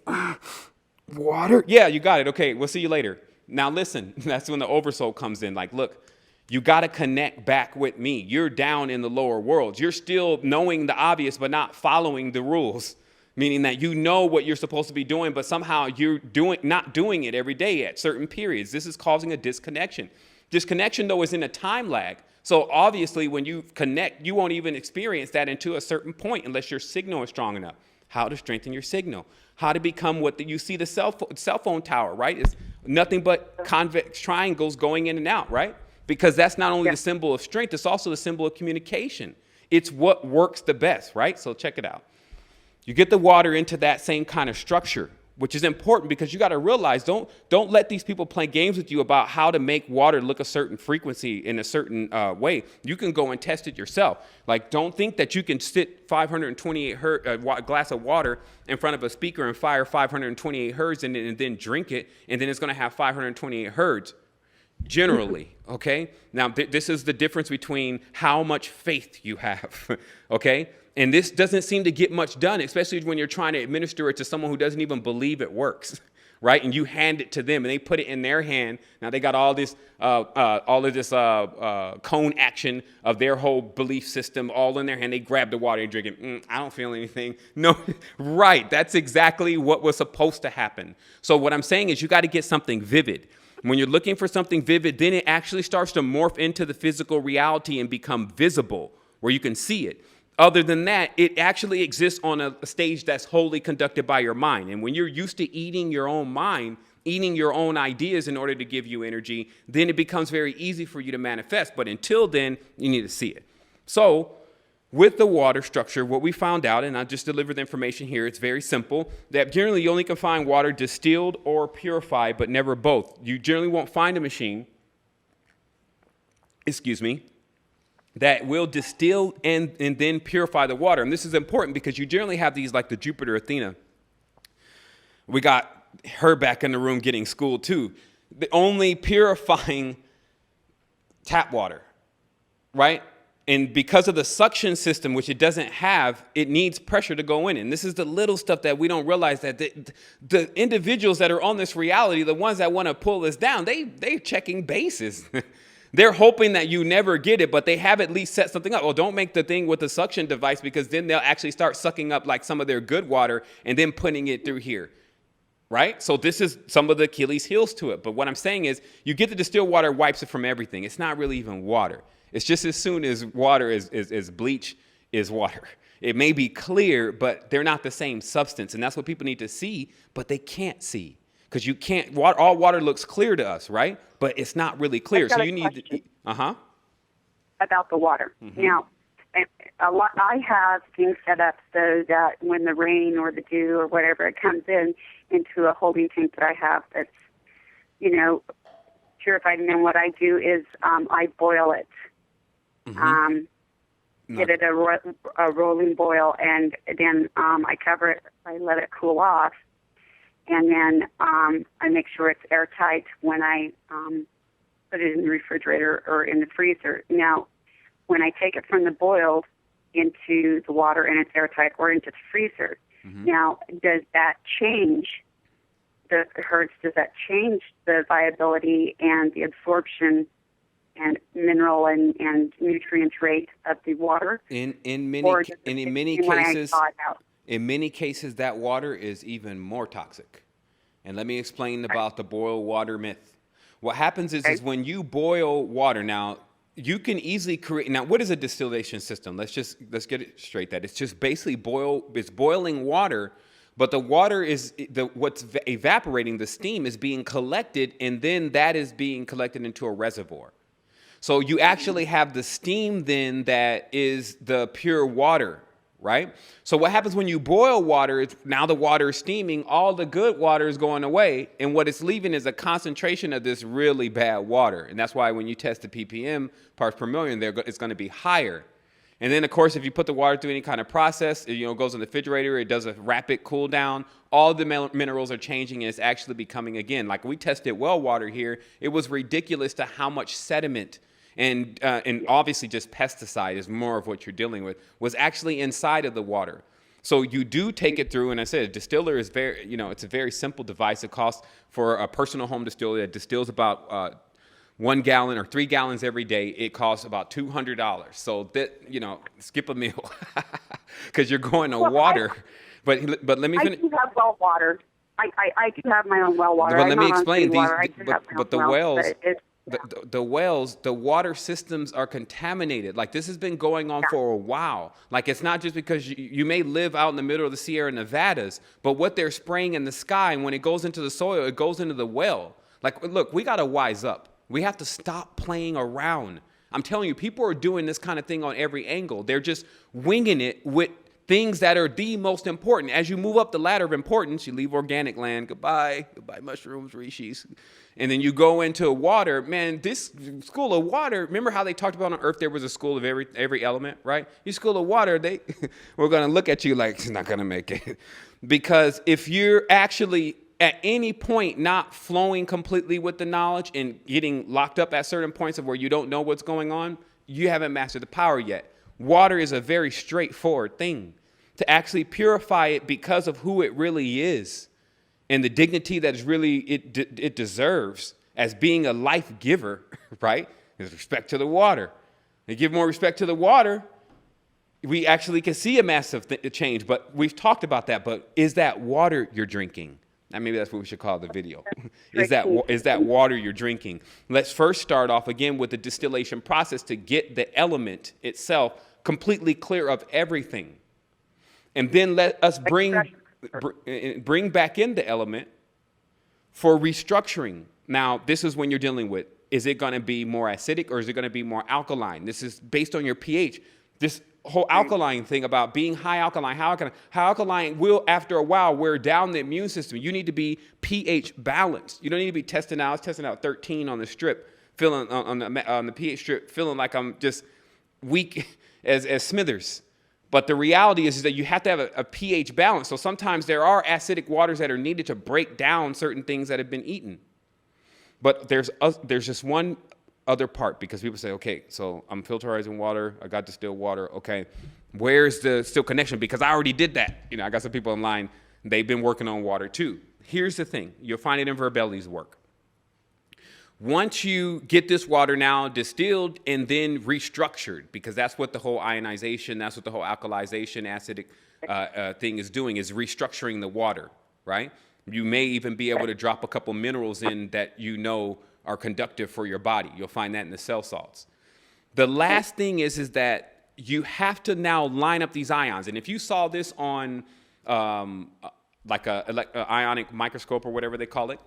Water? Yeah, you got it. Okay, we'll see you later. Now listen, that's when the oversoul comes in. Like, look, you got to connect back with me. You're down in the lower worlds. You're still knowing the obvious, but not following the rules. meaning that you know what you're supposed to be doing, but somehow you're not doing it every day at certain periods. This is causing a disconnection. Disconnection, though, is in a time lag. So obviously, when you connect, you won't even experience that until a certain point unless your signal is strong enough. How to strengthen your signal. How to become you see the cell phone tower, right? It's nothing but convex triangles going in and out, right? Because that's not only the symbol of strength, it's also the symbol of communication. It's what works the best, right? So check it out. You get the water into that same kind of structure, which is important because you got to realize, don't let these people play games with you about how to make water look a certain frequency in a certain way. You can go and test it yourself. Like, don't think that you can sit 528 hertz, glass of water in front of a speaker and fire 528 hertz and then drink it, and then it's going to have 528 hertz. Generally, okay? Now, this is the difference between how much faith you have, okay? And this doesn't seem to get much done, especially when you're trying to administer it to someone who doesn't even believe it works, right? And you hand it to them, and they put it in their hand. Now they got all of this cone action of their whole belief system all in their hand. They grab the water and drink it. I don't feel anything. No, right? That's exactly what was supposed to happen. So what I'm saying is, you got to get something vivid. When you're looking for something vivid, then it actually starts to morph into the physical reality and become visible, where you can see it. Other than that, it actually exists on a stage that's wholly conducted by your mind. And when you're used to eating your own mind, eating your own ideas in order to give you energy, then it becomes very easy for you to manifest. But until then, you need to see it. So with the water structure, what we found out, and I just delivered the information here, it's very simple, that generally you only can find water distilled or purified, but never both. You generally won't find a machine, that will distill and then purify the water. And this is important because you generally have these like the Jupiter Athena. We got her back in the room getting schooled too. The only purifying tap water, right? And because of the suction system, which it doesn't have, it needs pressure to go in. And this is the little stuff that we don't realize, that the individuals that are on this reality, the ones that want to pull us down, they're checking bases. They're hoping that you never get it, but they have at least set something up. Well, don't make the thing with the suction device, because then they'll actually start sucking up like some of their good water and then putting it through here, right? So this is some of the Achilles heels to it. But what I'm saying is, you get the distilled water, wipes it from everything. It's not really even water. It's just as soon as water is bleach is water. It may be clear, but they're not the same substance. And that's what people need to see, but they can't see. Because you can't, all water looks clear to us, right? But it's not really clear. So you need to, about the water. Mm-hmm. Now, I have things set up so that when the rain or the dew or whatever, it comes into a holding tank that I have that's, purified. And then what I do is I boil it. Get it a rolling boil, and then I cover it. I let it cool off. And then I make sure it's airtight when I put it in the refrigerator or in the freezer. Now, when I take it from the boiled into the water and it's airtight, or into the freezer, now, does that change the hertz? Does that change the viability and the absorption and mineral and nutrient rate of the water? In many cases, that water is even more toxic. And let me explain about the boil water myth. What happens is when you boil water, now you can easily create. Now, what is a distillation system? Let's get it straight. That it's just basically it's boiling water, but the water is what's evaporating. The steam is being collected, and then that is being collected into a reservoir. So you actually have the steam then that is the pure water, right? So what happens when you boil water is now the water is steaming, all the good water is going away, and what it's leaving is a concentration of this really bad water. And that's why when you test the ppm, parts per million, it's going to be higher. And then, of course, if you put the water through any kind of process, it goes in the refrigerator, it does a rapid cool down, all the minerals are changing, and it's actually becoming, again, like we tested well water here, it was ridiculous to how much sediment and obviously just pesticide is more of what you're dealing with, was actually inside of the water. So you do take it through, and I said a distiller is it's a very simple device. It costs, for a personal home distiller that distills about 1 gallon or 3 gallons every day, it costs about $200. So that, skip a meal because you're going to water. But let me I finish. do have well water. I do have my own well water. But let I'm me not on explain city these. water. I do have my But the own wells, but it's- the wells, the water systems are contaminated. Like this has been going on for a while. Like it's not just because you may live out in the middle of the Sierra Nevadas, but what they're spraying in the sky, and when it goes into the soil, it goes into the well. Like, look, we got to wise up. We have to stop playing around. I'm telling you, people are doing this kind of thing on every angle. They're just winging it with things that are the most important. As you move up the ladder of importance, you leave organic land. Goodbye mushrooms, rishis. And then you go into water. Man, this school of water, remember how they talked about on Earth there was a school of every element, right? Your school of water, we're going to look at you like, it's not going to make it. Because if you're actually at any point not flowing completely with the knowledge and getting locked up at certain points of where you don't know what's going on, you haven't mastered the power yet. Water is a very straightforward thing. To actually purify it because of who it really is and the dignity that is really it deserves as being a life giver, right? Is respect to the water. They give more respect to the water, we actually can see a massive change. But we've talked about that. But is that water you're drinking? And maybe that's what we should call the video. Is that water you're drinking? Let's first start off again with the distillation process to get the element itself completely clear of everything. And then let us bring back in the element for restructuring. Now, this is when you're dealing with, is it going to be more acidic or is it going to be more alkaline? This is based on your pH. This whole alkaline thing about being high alkaline, how alkaline will, after a while, wear down the immune system. You need to be pH balanced. You don't need to be testing out 13 on the strip, feeling on the pH strip, feeling like I'm just weak as Smithers. But the reality is that you have to have a pH balance. So sometimes there are acidic waters that are needed to break down certain things that have been eaten. But there's just one other part, because people say, okay, so I'm filterizing water, I got distilled water, okay, where's the still connection? Because I already did that. You know, I got some people online, they've been working on water too. Here's the thing, you'll find it in Verbelli's work. Once you get this water now distilled and then restructured, because that's what the whole ionization, that's what the whole alkalization, acidic thing is doing, is restructuring the water, right? You may even be able to drop a couple minerals in that you know are conductive for your body. You'll find that in the cell salts. The last thing is that you have to now line up these ions. And if you saw this on like a ionic microscope or whatever they call it,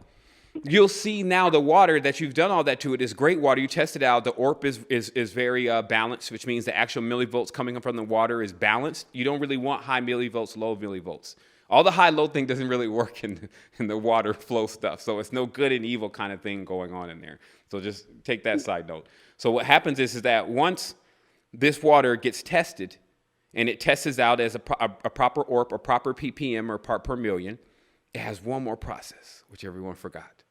you'll see now the water that you've done all that to it is great water. You test it out. The ORP is very balanced, which means the actual millivolts coming from the water is balanced. You don't really want high millivolts, low millivolts. All the high-low thing doesn't really work in the water flow stuff. So it's no good and evil kind of thing going on in there. So just take that side note. So what happens is that once this water gets tested and it tests out as a proper ORP, a proper ppm or part per million, it has one more process, which everyone forgot.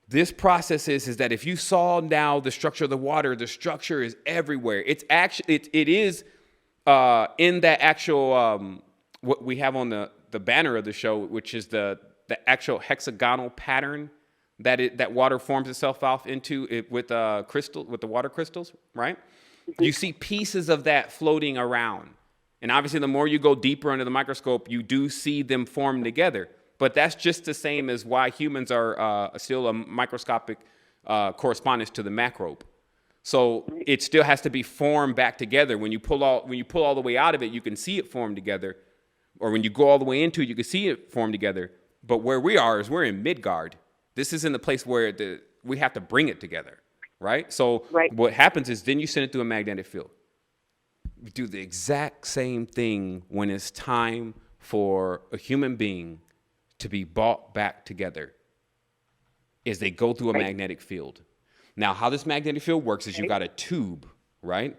This process is that if you saw now the structure of the water, the structure is everywhere. It's actually, it is in that actual, what we have on the banner of the show, which is the actual hexagonal pattern that water forms itself off into with the water crystals, right? You see pieces of that floating around. And obviously the more you go deeper under the microscope, you do see them form together. But that's just the same as why humans are still a microscopic correspondence to the macrobe. So it still has to be formed back together. When you pull all the way out of it, you can see it form together. Or when you go all the way into it, you can see it form together. But where we are is we're in Midgard. This isn't the place where we have to bring it together, right? So What happens is then you send it through a magnetic field. We do the exact same thing when it's time for a human being to be brought back together, is they go through a magnetic field. Now, how this magnetic field works is you got a tube, right?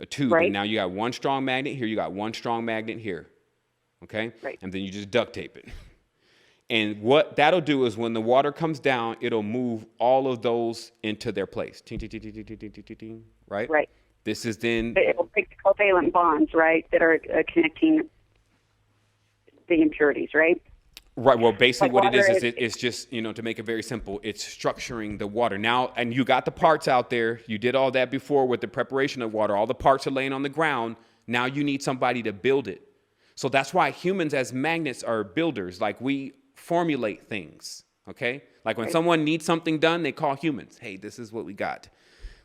A tube. And now you got one strong magnet here, you got one strong magnet here. Okay? And then you just duct tape it. And what that'll do is when the water comes down, it'll move all of those into their place. Right? Right. This is then... It'll break the covalent bonds, right, that are connecting the impurities, right? Right. Well, basically what it is it's just, to make it very simple, it's structuring the water. Now, and you got the parts out there. You did all that before with the preparation of water. All the parts are laying on the ground. Now you need somebody to build it. So that's why humans as magnets are builders. Like we formulate things, okay? Like when someone needs something done, they call humans. Hey, this is what we got.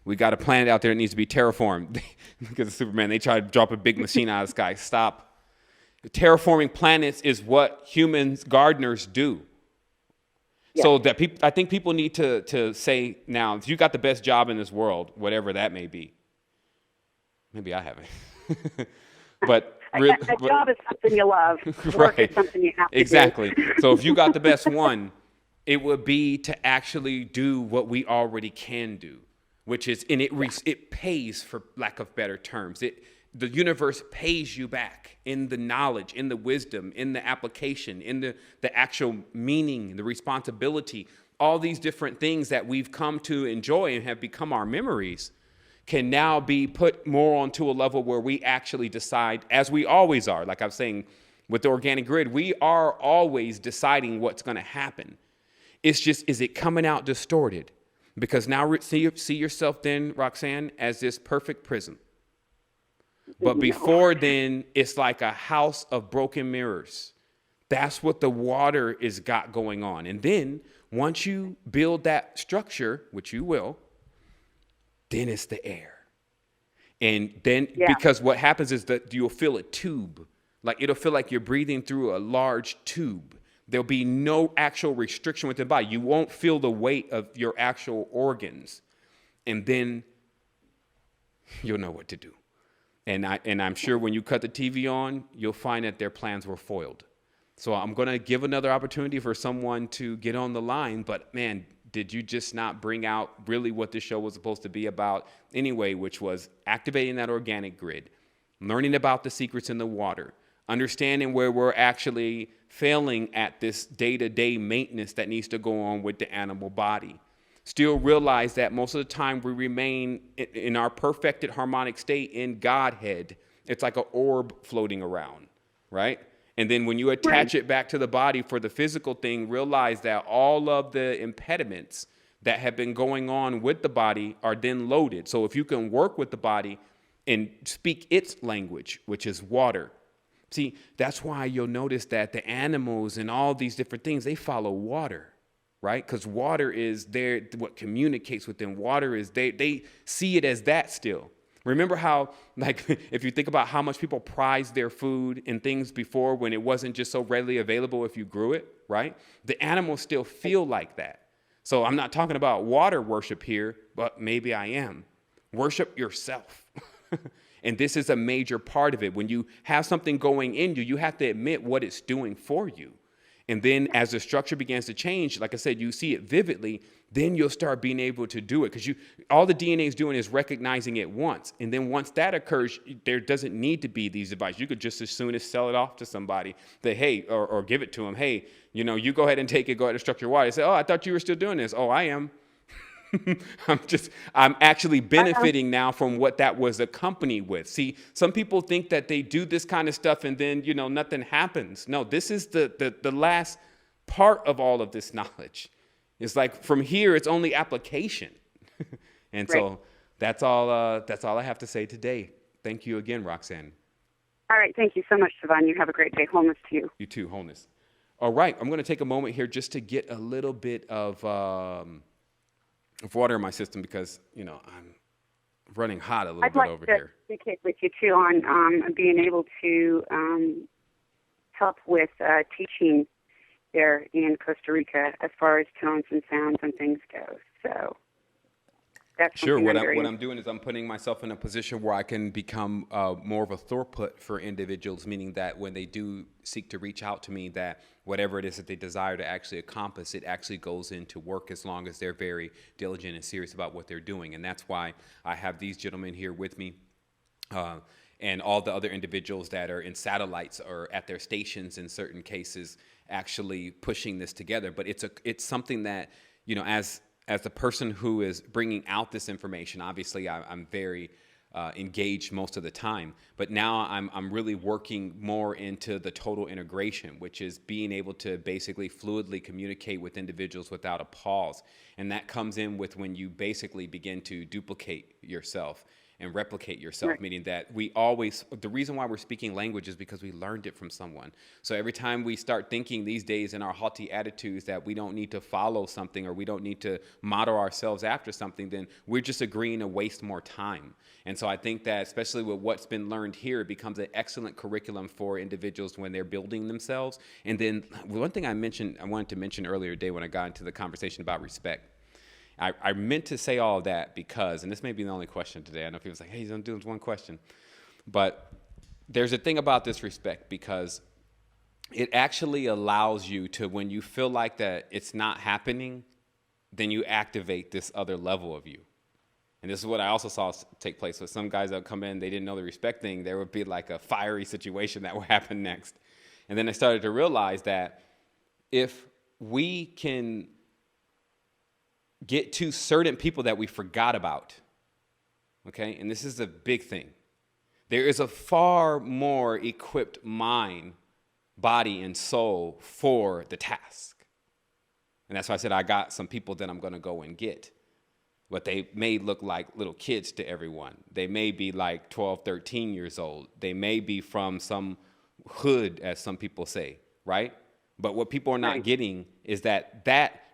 We got a planet out there that needs to be terraformed. Because of Superman, they try to drop a big machine out of the sky. Stop. Terraforming planets is what humans, gardeners do. Yeah. So that I think people need to say now, if you got the best job in this world, whatever that may be. Maybe I haven't. But a job is something you love. Work is something you have to exactly. do. So if you got the best one, it would be to actually do what we already can do, which is, and it pays, for lack of better terms. The universe pays you back in the knowledge, in the wisdom, in the application, in the actual meaning, the responsibility. All these different things that we've come to enjoy and have become our memories can now be put more onto a level where we actually decide, as we always are. Like I was saying, with the organic grid, we are always deciding what's going to happen. It's just, is it coming out distorted? Because now see yourself then, Roxanne, as this perfect prism. But before then, it's like a house of broken mirrors. That's what the water is got going on. And then once you build that structure, which you will, then it's the air. And then, because what happens is that you'll feel a tube. Like it'll feel like you're breathing through a large tube. There'll be no actual restriction within the body. You won't feel the weight of your actual organs. And then you'll know what to do. And I'm sure when you cut the TV on, you'll find that their plans were foiled. So I'm going to give another opportunity for someone to get on the line. But man, did you just not bring out really what this show was supposed to be about anyway, which was activating that organic grid, learning about the secrets in the water, understanding where we're actually failing at this day-to-day maintenance that needs to go on with the animal body. Still realize that most of the time we remain in our perfected harmonic state in Godhead. It's like an orb floating around, right? And then when you attach it back to the body for the physical thing, realize that all of the impediments that have been going on with the body are then loaded. So if you can work with the body and speak its language, which is water. See, that's why you'll notice that the animals and all these different things, they follow water. Right? Because water is what communicates with them. Water is, they see it as that still. Remember how, like, if you think about how much people prized their food and things before when it wasn't just so readily available if you grew it, right? The animals still feel like that. So I'm not talking about water worship here, but maybe I am. Worship yourself. And this is a major part of it. When you have something going in you, you have to admit what it's doing for you. And then as the structure begins to change, like I said, you see it vividly, then you'll start being able to do it. Because all the DNA is doing is recognizing it once. And then once that occurs, there doesn't need to be these devices. You could just as soon as sell it off to somebody that, hey, or give it to them. Hey, you go ahead and take it, go ahead and structure water. They say, oh, I thought you were still doing this. Oh, I am. I'm actually benefiting now from what that was accompanied with. See, some people think that they do this kind of stuff and then, nothing happens. No, this is the last part of all of this knowledge. It's like from here, it's only application. And so that's all I have to say today. Thank you again, Roxanne. All right. Thank you so much, Sevan. You have a great day. Wholeness to you. You too, wholeness. All right. I'm going to take a moment here just to get a little bit of water in my system because, I'm running hot a little bit over here. I'd like to communicate with you, too, on being able to help with teaching there in Costa Rica as far as tones and sounds and things go. So that's sure. What I'm doing is I'm putting myself in a position where I can become more of a throughput for individuals, meaning that when they do seek to reach out to me, that whatever it is that they desire to actually accomplish, it actually goes into work as long as they're very diligent and serious about what they're doing. And that's why I have these gentlemen here with me and all the other individuals that are in satellites or at their stations in certain cases actually pushing this together. But it's something that, as the person who is bringing out this information, obviously I'm very engaged most of the time, but now I'm really working more into the total integration, which is being able to basically fluidly communicate with individuals without a pause. And that comes in with when you basically begin to duplicate yourself. and replicate yourself, meaning that the reason why we're speaking language is because we learned it from someone. So every time we start thinking these days in our haughty attitudes that we don't need to follow something or we don't need to model ourselves after something, then we're just agreeing to waste more time. And so I think that especially with what's been learned here, it becomes an excellent curriculum for individuals when they're building themselves. And then one thing I wanted to mention earlier today when I got into the conversation about respect. I meant to say all of that because, and this may be the only question today. I know people's like, hey, he's going to do this one question. But there's a thing about this respect because it actually allows you to, when you feel like that it's not happening, then you activate this other level of you. And this is what I also saw take place with some guys that would come in, they didn't know the respect thing. There would be like a fiery situation that would happen next. And then I started to realize that if we can get to certain people that we forgot about, okay, and this is a big thing, there is a far more equipped mind, body, and soul for the task. And that's why I said I got some people that I'm going to go and get. But they may look like little kids to everyone. They may be like 12, 13 years old. They may be from some hood, as some people say, right? But what people are not getting is that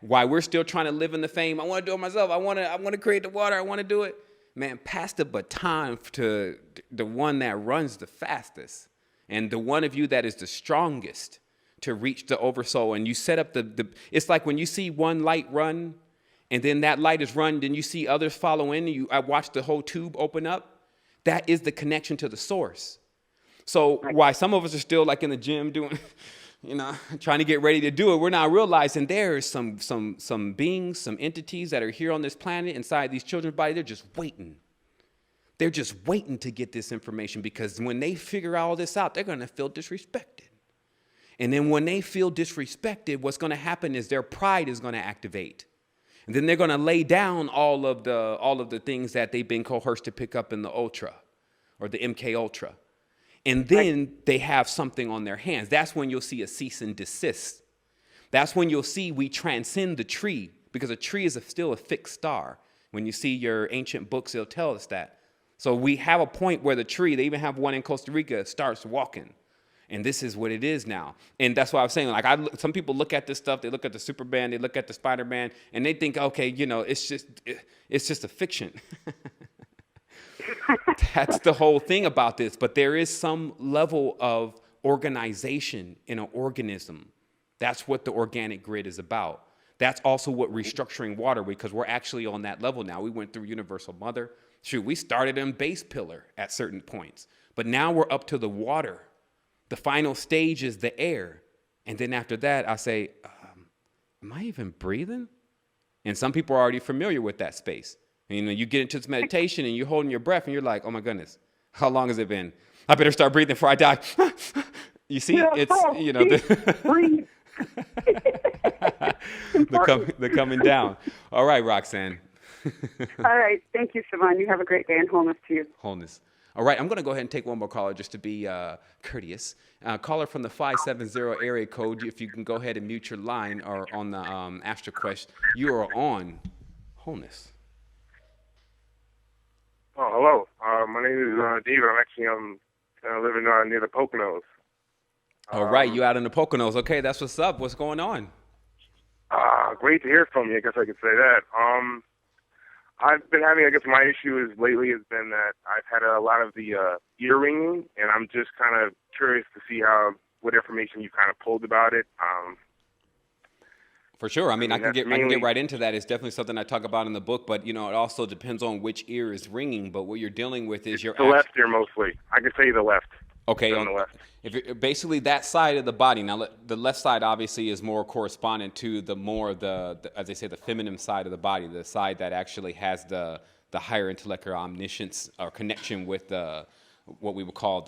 why we're still trying to live in the fame. I want to do it myself. I want to create the water. I want to do it. Man, pass the baton to the one that runs the fastest and the one of you that is the strongest to reach the oversoul. And you set up it's like when you see one light run, and then that light is run, then you see others follow in, I watch the whole tube open up. That is the connection to the source. So why some of us are still like in the gym doing, trying to get ready to do it, we're not realizing there is some beings, some entities that are here on this planet inside these children's body. They're just waiting. They're just waiting to get this information because when they figure all this out, they're going to feel disrespected. And then when they feel disrespected, what's going to happen is their pride is going to activate. And then they're going to lay down all of the things that they've been coerced to pick up in the Ultra or the MK Ultra. And then they have something on their hands. That's when you'll see a cease and desist. That's when you'll see we transcend the tree because a tree is still a fixed star. When you see your ancient books, it'll tell us that. So we have a point where the tree, they even have one in Costa Rica, starts walking. And this is what it is now. And that's why I was saying, like, some people look at this stuff, they look at the Superman, they look at the Spider-Man, and they think, okay, it's just a fiction. That's the whole thing about this. But there is some level of organization in an organism. That's what the organic grid is about. That's also what restructuring water, because we're actually on that level now. We went through Universal Mother. Shoot, we started in base pillar at certain points. But now we're up to the water. The final stage is the air. And then after that, I say, am I even breathing? And some people are already familiar with that space. And, you get into this meditation and you're holding your breath and you're like, oh my goodness, how long has it been? I better start breathing before I die. You see, Breathe. the coming down. All right, Roxanne. All right. Thank you, Sevan. You have a great day and wholeness to you. Wholeness. All right, I'm going to go ahead and take one more caller just to be courteous. Caller from the 570 area code, if you can go ahead and mute your line or on the Astral Quest. You are on Wholeness. Oh, hello. My name is David. I'm actually living near the Poconos. All right, you out in the Poconos. Okay, that's what's up. What's going on? Great to hear from you. I guess I could say that. I've been having, I guess my issue is lately has been that I've had a lot of the ear ringing, and I'm just kind of curious to see what information you kind of pulled about it. For sure. I mean, I can get right into that. It's definitely something I talk about in the book, but, it also depends on which ear is ringing. But what you're dealing with is your left ear mostly. I can say the left. Okay, on the left. If basically that side of the body. Now, the left side obviously is more correspondent to the as they say, the feminine side of the body, the side that actually has the higher intellect or omniscience or connection with what we would call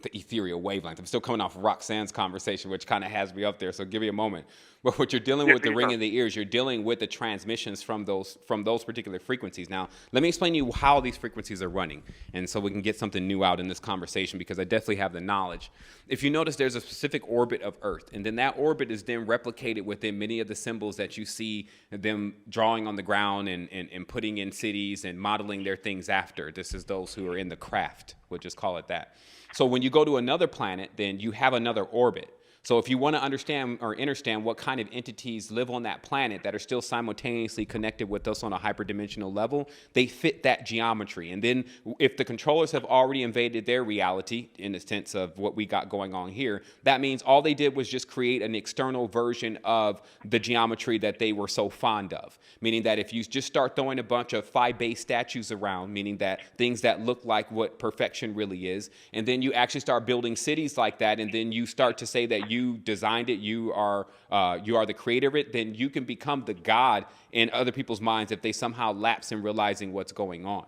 the ethereal wavelength. I'm still coming off Roxanne's conversation, which kind of has me up there. So give me a moment. But what you're dealing with, the ring in the ears, you're dealing with the transmissions from those particular frequencies. Now, let me explain to you how these frequencies are running, and so we can get something new out in this conversation, because I definitely have the knowledge. If you notice, there's a specific orbit of Earth, and then that orbit is then replicated within many of the symbols that you see them drawing on the ground and putting in cities and modeling their things after. This is those who are in the craft, we'll just call it that. So when you go to another planet, then you have another orbit. So if you want to understand or understand what kind of entities live on that planet that are still simultaneously connected with us on a hyperdimensional level, they fit that geometry. And then if the controllers have already invaded their reality, in the sense of what we got going on here, that means all they did was just create an external version of the geometry that they were so fond of. Meaning that if you just start throwing a bunch of phi-based statues around, meaning that things that look like what perfection really is, and then you actually start building cities like that, and then you start to say that you designed it, you are the creator of it, then you can become the God in other people's minds if they somehow lapse in realizing what's going on.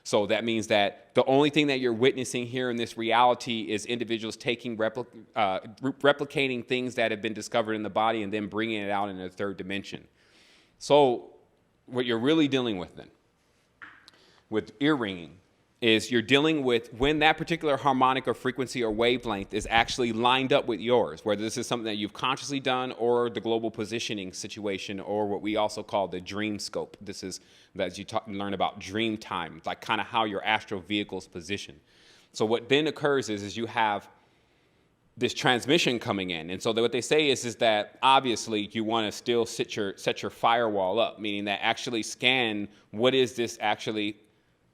So that means that the only thing that you're witnessing here in this reality is individuals taking replicating things that have been discovered in the body and then bringing it out in a third dimension. So what you're really dealing with then, with ear ringing, is you're dealing with when that particular harmonic or frequency or wavelength is actually lined up with yours, whether this is something that you've consciously done or the global positioning situation, or what we also call the dream scope. This is, as you learn about dream time, like kind of how your astral vehicle's positioned. So what then occurs is you have this transmission coming in. And so what they say is that obviously you want to still set your firewall up, meaning that actually scan what is this actually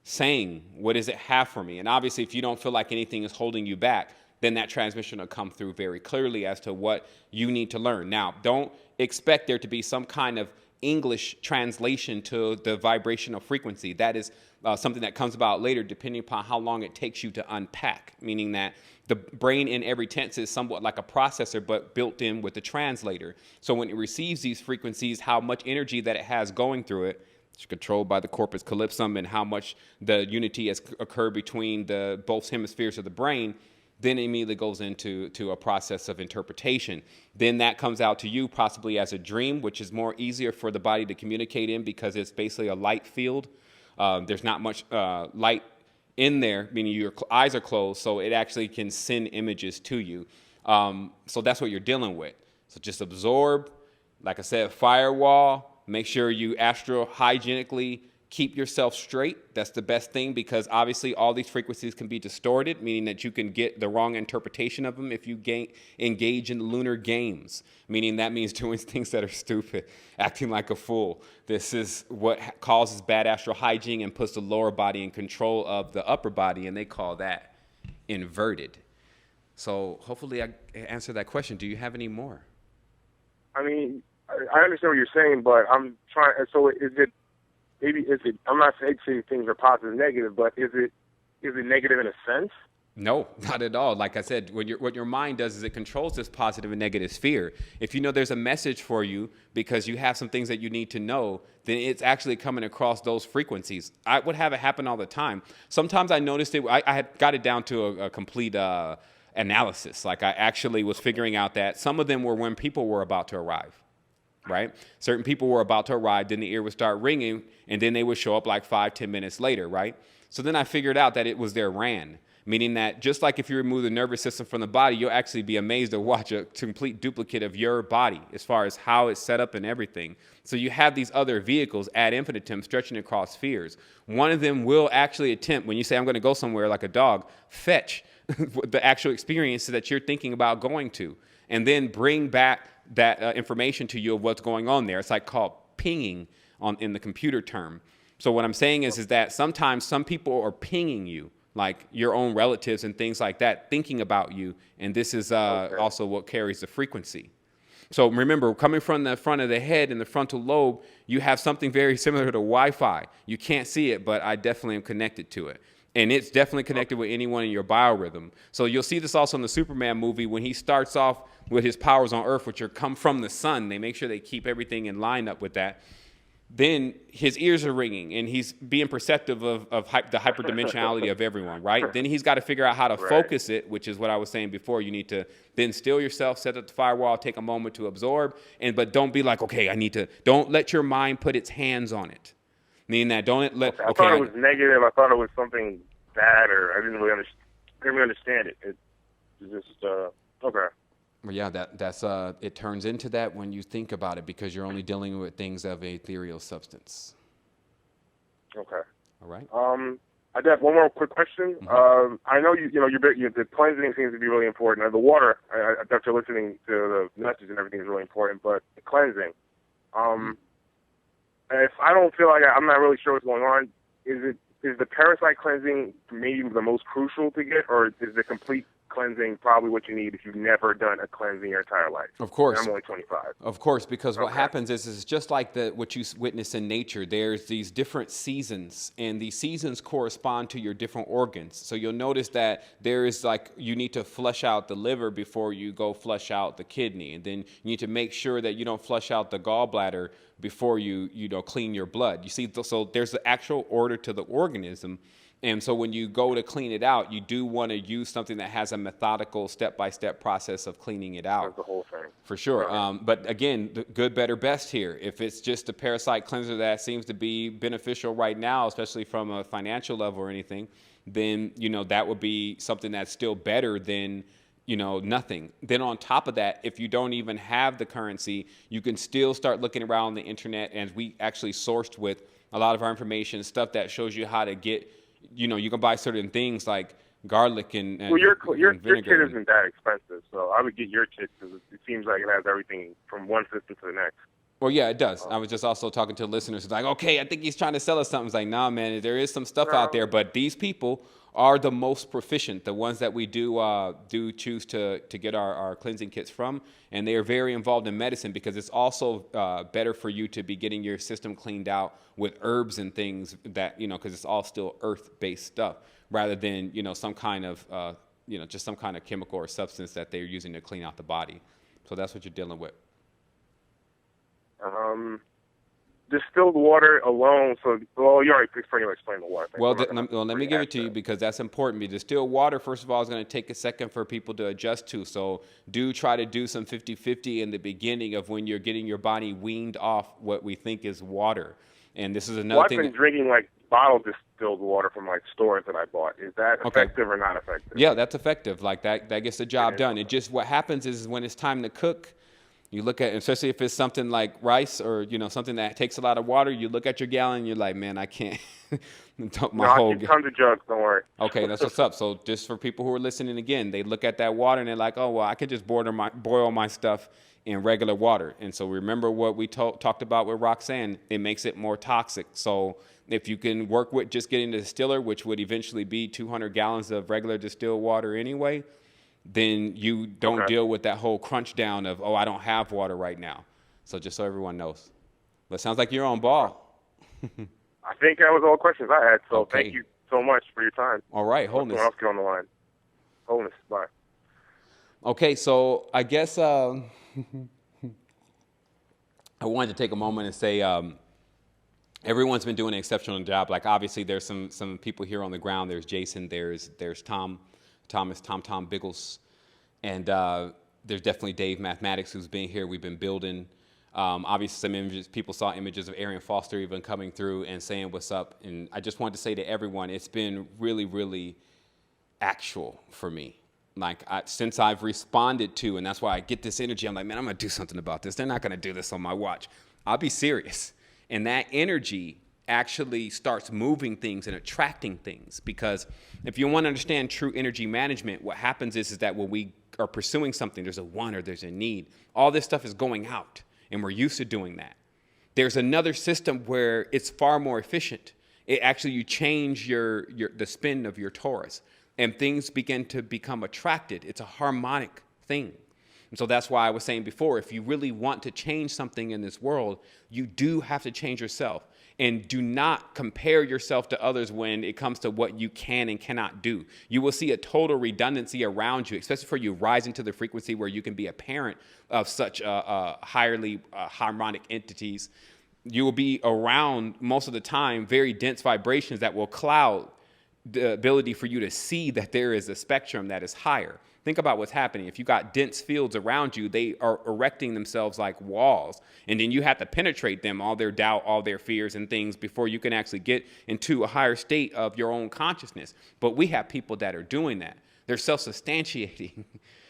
saying, what does it have for me? And obviously if you don't feel like anything is holding you back, then that transmission will come through very clearly as to what you need to learn. Now, don't expect there to be some kind of English translation to the vibrational frequency. That is something that comes about later, depending upon how long it takes you to unpack, meaning that the brain in every tense is somewhat like a processor, but built in with the translator. So when it receives these frequencies, how much energy that it has going through it, it's controlled by the corpus callosum, and how much the unity has occurred between the both hemispheres of the brain, then it immediately goes into a process of interpretation. Then that comes out to you possibly as a dream, which is more easier for the body to communicate in because it's basically a light field. There's not much light in there, meaning your eyes are closed, so it actually can send images to you. So that's what you're dealing with. So just absorb, like I said, firewall. Make sure you astral hygienically keep yourself straight. That's the best thing, because obviously all these frequencies can be distorted, meaning that you can get the wrong interpretation of them if you engage in lunar games, meaning that means doing things that are stupid, acting like a fool. This is what causes bad astral hygiene and puts the lower body in control of the upper body, and they call that inverted. So hopefully I answered that question. Do you have any more? I mean, I understand what you're saying, but I'm trying. So is it? Maybe is it? I'm not saying things are positive and negative, but is it negative in a sense? No, not at all. Like I said, what your mind does is it controls this positive and negative sphere. If you know there's a message for you because you have some things that you need to know, then it's actually coming across those frequencies. I would have it happen all the time. Sometimes I noticed it. I had got it down to a complete analysis. Like I actually was figuring out that some of them were when people were about to arrive. Right? Certain people were about to arrive, then the ear would start ringing, and then they would show up like 5-10 minutes later, right? So then I figured out that it was their RAN, meaning that just like if you remove the nervous system from the body, you'll actually be amazed to watch a complete duplicate of your body as far as how it's set up and everything. So you have these other vehicles ad infinitum stretching across spheres. One of them will actually attempt, when you say I'm going to go somewhere like a dog, fetch the actual experience that you're thinking about going to, and then bring back that information to you of what's going on there. It's like called pinging in the computer term. So what I'm saying is that sometimes some people are pinging you, like your own relatives and things like that, thinking about you. And this is also what carries the frequency. So remember, coming from the front of the head and the frontal lobe, you have something very similar to Wi-Fi. You can't see it, but I definitely am connected to it. And it's definitely connected with anyone in your biorhythm. So you'll see this also in the Superman movie when he starts off with his powers on Earth, which are come from the sun. They make sure they keep everything in line up with that. then his ears are ringing and he's being perceptive of the hyperdimensionality of everyone, right? Then he's got to figure out how to focus it, which is what I was saying before. You need to then still yourself, set up the firewall, take a moment to absorb, but don't be like, okay, don't let your mind put its hands on it. Meaning that don't let, I thought it was negative. I thought it was something bad, or I didn't really understand it. It's just, okay. Well, yeah, that's it turns into that when you think about it, because you're only dealing with things of a ethereal substance. Okay. All right. I have one more quick question. Mm-hmm. I know the cleansing seems to be really important. The water, I thought you're listening to the message and everything is really important, but the cleansing. If I don't feel like I'm not really sure what's going on, is the parasite cleansing maybe the most crucial to get, or is the complete cleansing probably what you need if you've never done a cleansing your entire life? Of course. And I'm only 25. Of course, because what happens is just like what you witness in nature. There's these different seasons, and these seasons correspond to your different organs. So you'll notice that there is you need to flush out the liver before you go flush out the kidney, and then you need to make sure that you don't flush out the gallbladder before you clean your blood. You see, so there's the actual order to the organism. And so when you go to clean it out, you do want to use something that has a methodical step-by-step process of cleaning it out. That's the whole thing. For sure. But again, the good, better, best here. If it's just a parasite cleanser that seems to be beneficial right now, especially from a financial level or anything, then, that would be something that's still better than, nothing. Then on top of that, if you don't even have the currency, you can still start looking around the internet, and we actually sourced with a lot of our information, stuff that shows you how to get, you can buy certain things like garlic and well, your vinegar. kit isn't that expensive, so I would get your kit because it seems like it has everything from one system to the next. Well, yeah, it does. I was just also talking to listeners who's like, okay, I think he's trying to sell us something. It's like, nah, man, there is some stuff out there, but these people are the most proficient, the ones that we do choose to get our cleansing kits from, and they are very involved in medicine because it's also better for you to be getting your system cleaned out with herbs and things that, because it's all still earth-based stuff rather than, some kind of, just some kind of chemical or substance that they're using to clean out the body. So that's what you're dealing with. Distilled water alone. So, you already explained the water thing. Well, let me give it to you because that's important. Distilled water, first of all, is going to take a second for people to adjust to. So do try to do some 50-50 in the beginning of when you're getting your body weaned off what we think is water. And this is another thing. I've been drinking bottled distilled water from stores that I bought. Is that effective or not effective? Yeah, that's effective. That gets the job done. It just, what happens is when it's time to cook, you look at, especially if it's something like rice or, something that takes a lot of water, you look at your gallon and you're like, man, I can't. I'll keep tons of jugs, don't worry. Okay, that's what's up. So just for people who are listening again, they look at that water and they're like, oh, well, I could just boil my stuff in regular water. And so remember what we talked about with Roxanne, it makes it more toxic. So if you can work with just getting the distiller, which would eventually be 200 gallons of regular distilled water anyway, then you don't deal with that whole crunch down of, I don't have water right now. So just so everyone knows. But it sounds like you're on ball. I think that was all the questions I had. So Thank you so much for your time. All right, Wholeness. Someone else get on the line. Wholeness, bye. Okay, so I guess I wanted to take a moment and say everyone's been doing an exceptional job. Obviously, there's some people here on the ground. There's Jason. There's Tom Biggles, and there's definitely Dave Mathematics who's been here. We've been building. Obviously, some images. People saw images of Arian Foster even coming through and saying what's up. And I just wanted to say to everyone, it's been really, really actual for me. Since I've responded to, and that's why I get this energy. I'm like, man, I'm gonna do something about this. They're not gonna do this on my watch. I'll be serious. And that energy actually starts moving things and attracting things, because if you want to understand true energy management, what happens is that when we are pursuing something, there's a want or there's a need, all this stuff is going out, and we're used to doing that. There's another system where it's far more efficient. You change the spin of your torus, and things begin to become attracted. It's a harmonic thing. And so that's why I was saying before, if you really want to change something in this world, you do have to change yourself. And do not compare yourself to others when it comes to what you can and cannot do. You will see a total redundancy around you, especially for you rising to the frequency where you can be a parent of such highly harmonic entities. you will be around most of the time very dense vibrations that will cloud the ability for you to see that there is a spectrum that is higher. Think about what's happening. If you got dense fields around you, they are erecting themselves like walls, and then you have to penetrate them, all their doubt, all their fears and things, before you can actually get into a higher state of your own consciousness. But we have people that are doing that. They're self-substantiating.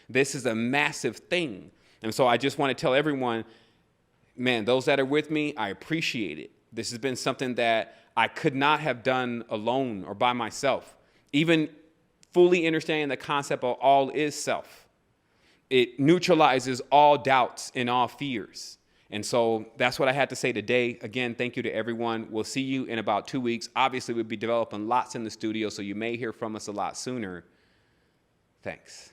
This is a massive thing. And so I just want to tell everyone, man, those that are with me, I appreciate it. This has been something that I could not have done alone or by myself. Even fully understanding the concept of all is self. It neutralizes all doubts and all fears. And so that's what I had to say today. Again, thank you to everyone. We'll see you in about 2 weeks. Obviously, we'll be developing lots in the studio, so you may hear from us a lot sooner. Thanks.